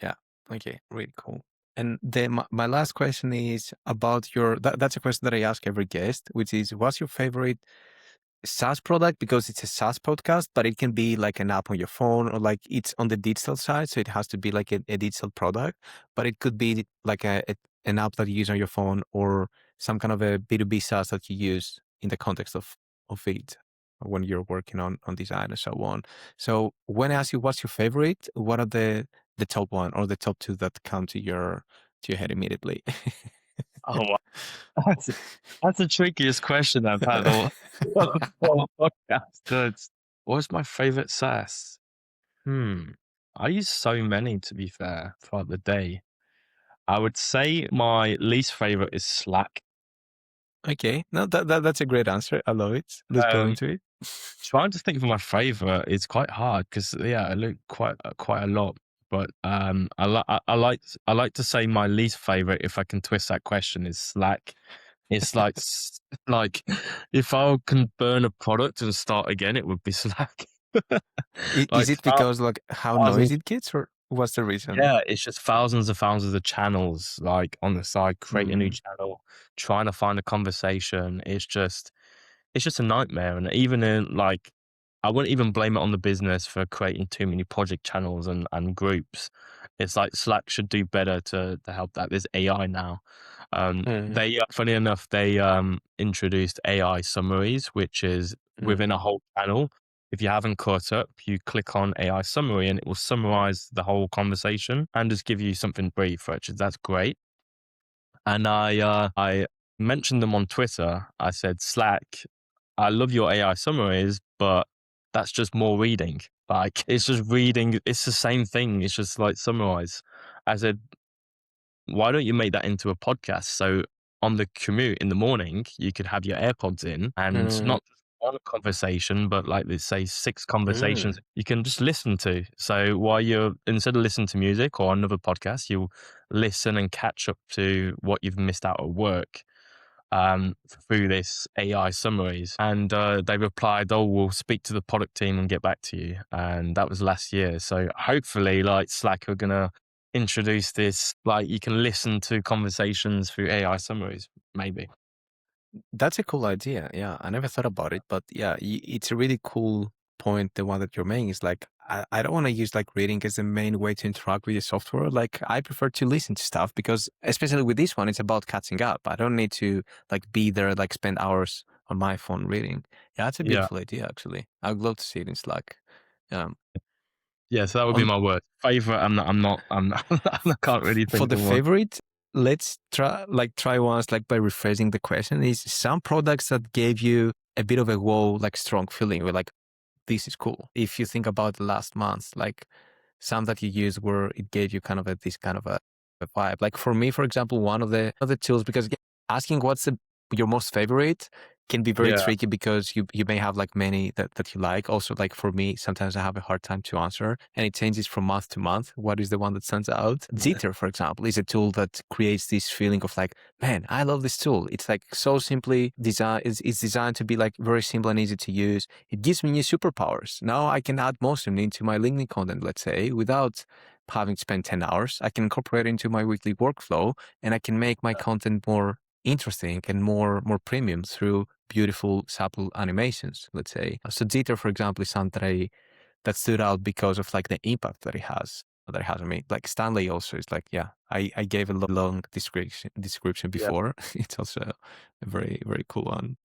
Yeah. Okay. Really cool. And then my last question is about that's a question that I ask every guest, which is what's your favorite SaaS product? Because it's a SaaS podcast, but it can be like an app on your phone or like it's on the digital side. So it has to be like a digital product, but it could be like an app that you use on your phone or some kind of a B2B SaaS that you use in the context of it when you're working on design and so on. So when I ask you what's your favorite, what are the top one or the top two that come to your head immediately? Oh, wow. That's that's the trickiest question I've had all whole podcast. What's my favorite SaaS? I use so many, to be fair, throughout the day. I would say my least favorite is Slack. Okay, no, that's a great answer. I love it. Let's go Um, into it. Trying to think of my favorite is quite hard because yeah, I look quite a lot. But I like to say my least favorite, if I can twist that question, is Slack. It's like like if I can burn a product and start again, it would be Slack. Is Like it because like how thousands. noisy it gets, or what's the reason? Yeah, it's just thousands of channels like on the side. Create a new Mm, channel, trying to find a conversation. It's just a nightmare. And even in like, I wouldn't even blame it on the business for creating too many project channels and groups. It's like Slack should do better to help that. There's AI now. mm, Funny enough, they introduced AI summaries, which is within mm, a whole channel. If you haven't caught up, you click on AI summary and it will summarize the whole conversation and just give you something brief, which is that's great. And I mentioned them on Twitter. I said, Slack, I love your AI summaries, but that's just more reading. Like it's just reading. It's the same thing. It's just like summarize. I said, why don't you make that into a podcast? So on the commute in the morning, you could have your AirPods in and mm, not just one conversation, but like let's say six mm. conversations you can just listen to. So while you're, instead of listening to music or another podcast, you'll listen and catch up to what you've missed out at work through this AI summaries. And they replied, "Oh, we'll speak to the product team and get back to you." And that was last year. So hopefully, like Slack are gonna introduce this, like you can listen to conversations through AI summaries, maybe. That's a cool idea. Yeah, I never thought about it, but yeah, it's a really cool point. The one that you're making is like, I don't want to use like reading as the main way to interact with the software. Like, I prefer to listen to stuff because, especially with this one, it's about catching up. I don't need to like be there, like spend hours on my phone reading. Yeah, that's a Yeah, beautiful idea, actually. I'd love to see it in Slack. Um, yeah. So that would be on my word. Favorite. I'm not. I can't really for think the of one. favorite, let's try once like by rephrasing the question is some products that gave you a bit of a whoa, like strong feeling. We're like, this is cool. If you think about the last month, like some that you used where it gave you kind of this kind of a vibe. Like for me, for example, one of the tools, because again, asking what's your most favorite can be very Yeah, tricky because you may have like many that you like. Also, like for me, sometimes I have a hard time to answer and it changes from month to month. What is the one that stands out? Zitter, for example, is a tool that creates this feeling of like, man, I love this tool. It's like so simply designed. It's designed to be like very simple and easy to use. It gives me new superpowers. Now I can add Motion into my LinkedIn content, let's say, without having to spend 10 hours. I can incorporate it into my weekly workflow and I can make my content more interesting and more premium through beautiful, supple animations, let's say. So Jitter, for example, is something that stood out because of like the impact that it has on me. Like Stanley also is like, yeah, I gave a long description yeah. before. It's also a very, very cool one.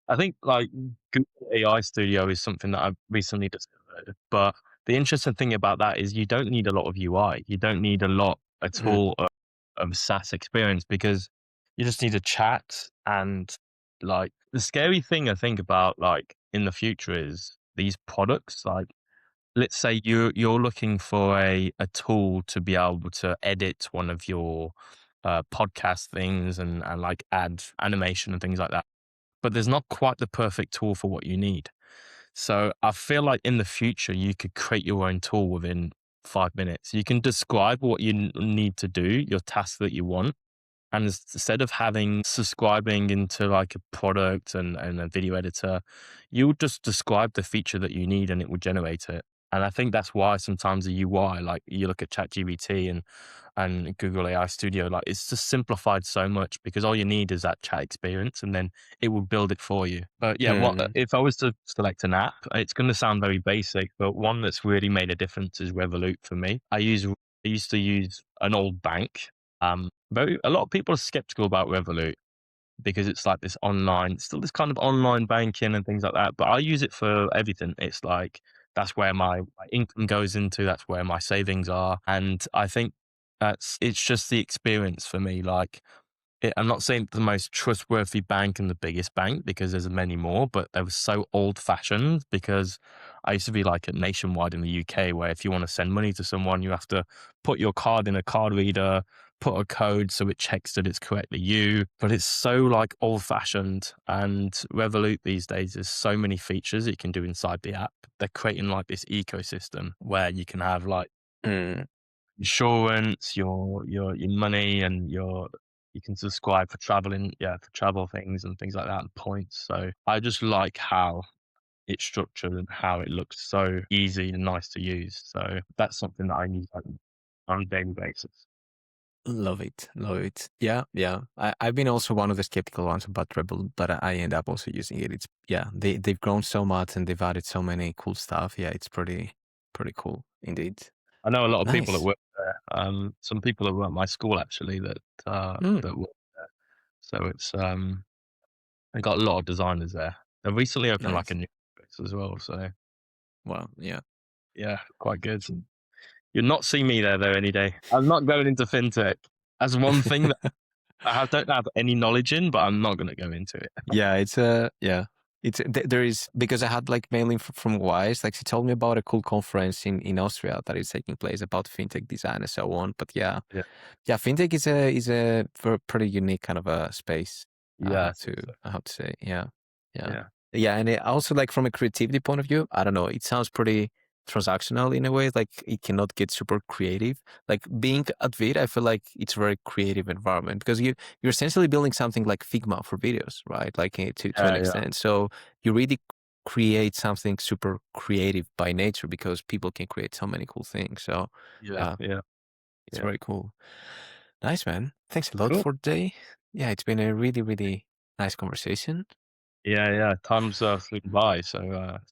I think like Google AI Studio is something that I've recently discovered, but the interesting thing about that is you don't need a lot of UI. You don't need a lot at Mm. all of SaaS experience, because you just need a chat. And like the scary thing I think about like in the future is these products, like let's say you're looking for a tool to be able to edit one of your podcast things and like add animation and things like that. But there's not quite the perfect tool for what you need. So I feel like in the future, you could create your own tool within 5 minutes. You can describe what you need to do, your task that you want. And instead of having subscribing into like a product and a video editor, you'll just describe the feature that you need and it will generate it. And I think that's why sometimes the UI, like you look at ChatGPT and Google AI Studio, like it's just simplified so much because all you need is that chat experience and then it will build it for you. But yeah, what Mm. if I was to select an app, it's going to sound very basic, but one that's really made a difference is Revolut for me. I used to use an old bank. A lot of people are skeptical about Revolut because it's like this online, still this kind of online banking and things like that. But I use it for everything. It's like that's where my income goes into. That's where my savings are, and I think it's just the experience for me. Like I'm not saying the most trustworthy bank and the biggest bank because there's many more, but they were so old fashioned because I used to be like at Nationwide in the UK where if you want to send money to someone, you have to put your card in a card reader, put a code so it checks that it's correctly you. But it's so like old fashioned, and Revolut these days, there's so many features you can do inside the app. They're creating like this ecosystem where you can have like Mm. insurance, your money, and you can subscribe for traveling, for travel things and things like that, and points. So I just like how it's structured and how it looks so easy and nice to use. So that's something that I need like, on a daily basis. Love it. Love it. Yeah. Yeah. I've been also one of the skeptical ones about Rebel, but I end up also using it. It's, yeah, they've grown so much and they've added so many cool stuff. Yeah. It's pretty cool indeed. I know a lot of people that Nice. work there. Some people that were at my school actually Mm. that work there. So it's I got a lot of designers there. They recently opened like a Nice. new office as well. So Wow. Yeah. yeah, quite good. You'll not see me there though any day. I'm not going into fintech. That's one thing that don't have any knowledge in, but I'm not going to go into it. Yeah, there is, because I had like mailing from Wise, like she told me about a cool conference in Austria that is taking place about fintech design and so on. But yeah, Yeah, fintech is a pretty unique kind of a space. yeah, I think so. I have to say, yeah, Yeah, and it also like from a creativity point of view, I don't know, it sounds pretty transactional in a way. Like it cannot get super creative. Like being at VEED, I feel like it's a very creative environment because you're essentially building something like Figma for videos, right? Like to an yeah, extent. So you really create something super creative by nature because people can create so many cool things. So yeah, yeah, it's yeah. very cool. Nice, man. Thanks a lot Cool. for today. Yeah, it's been a really, really nice conversation. Yeah, yeah. Time's flew by, so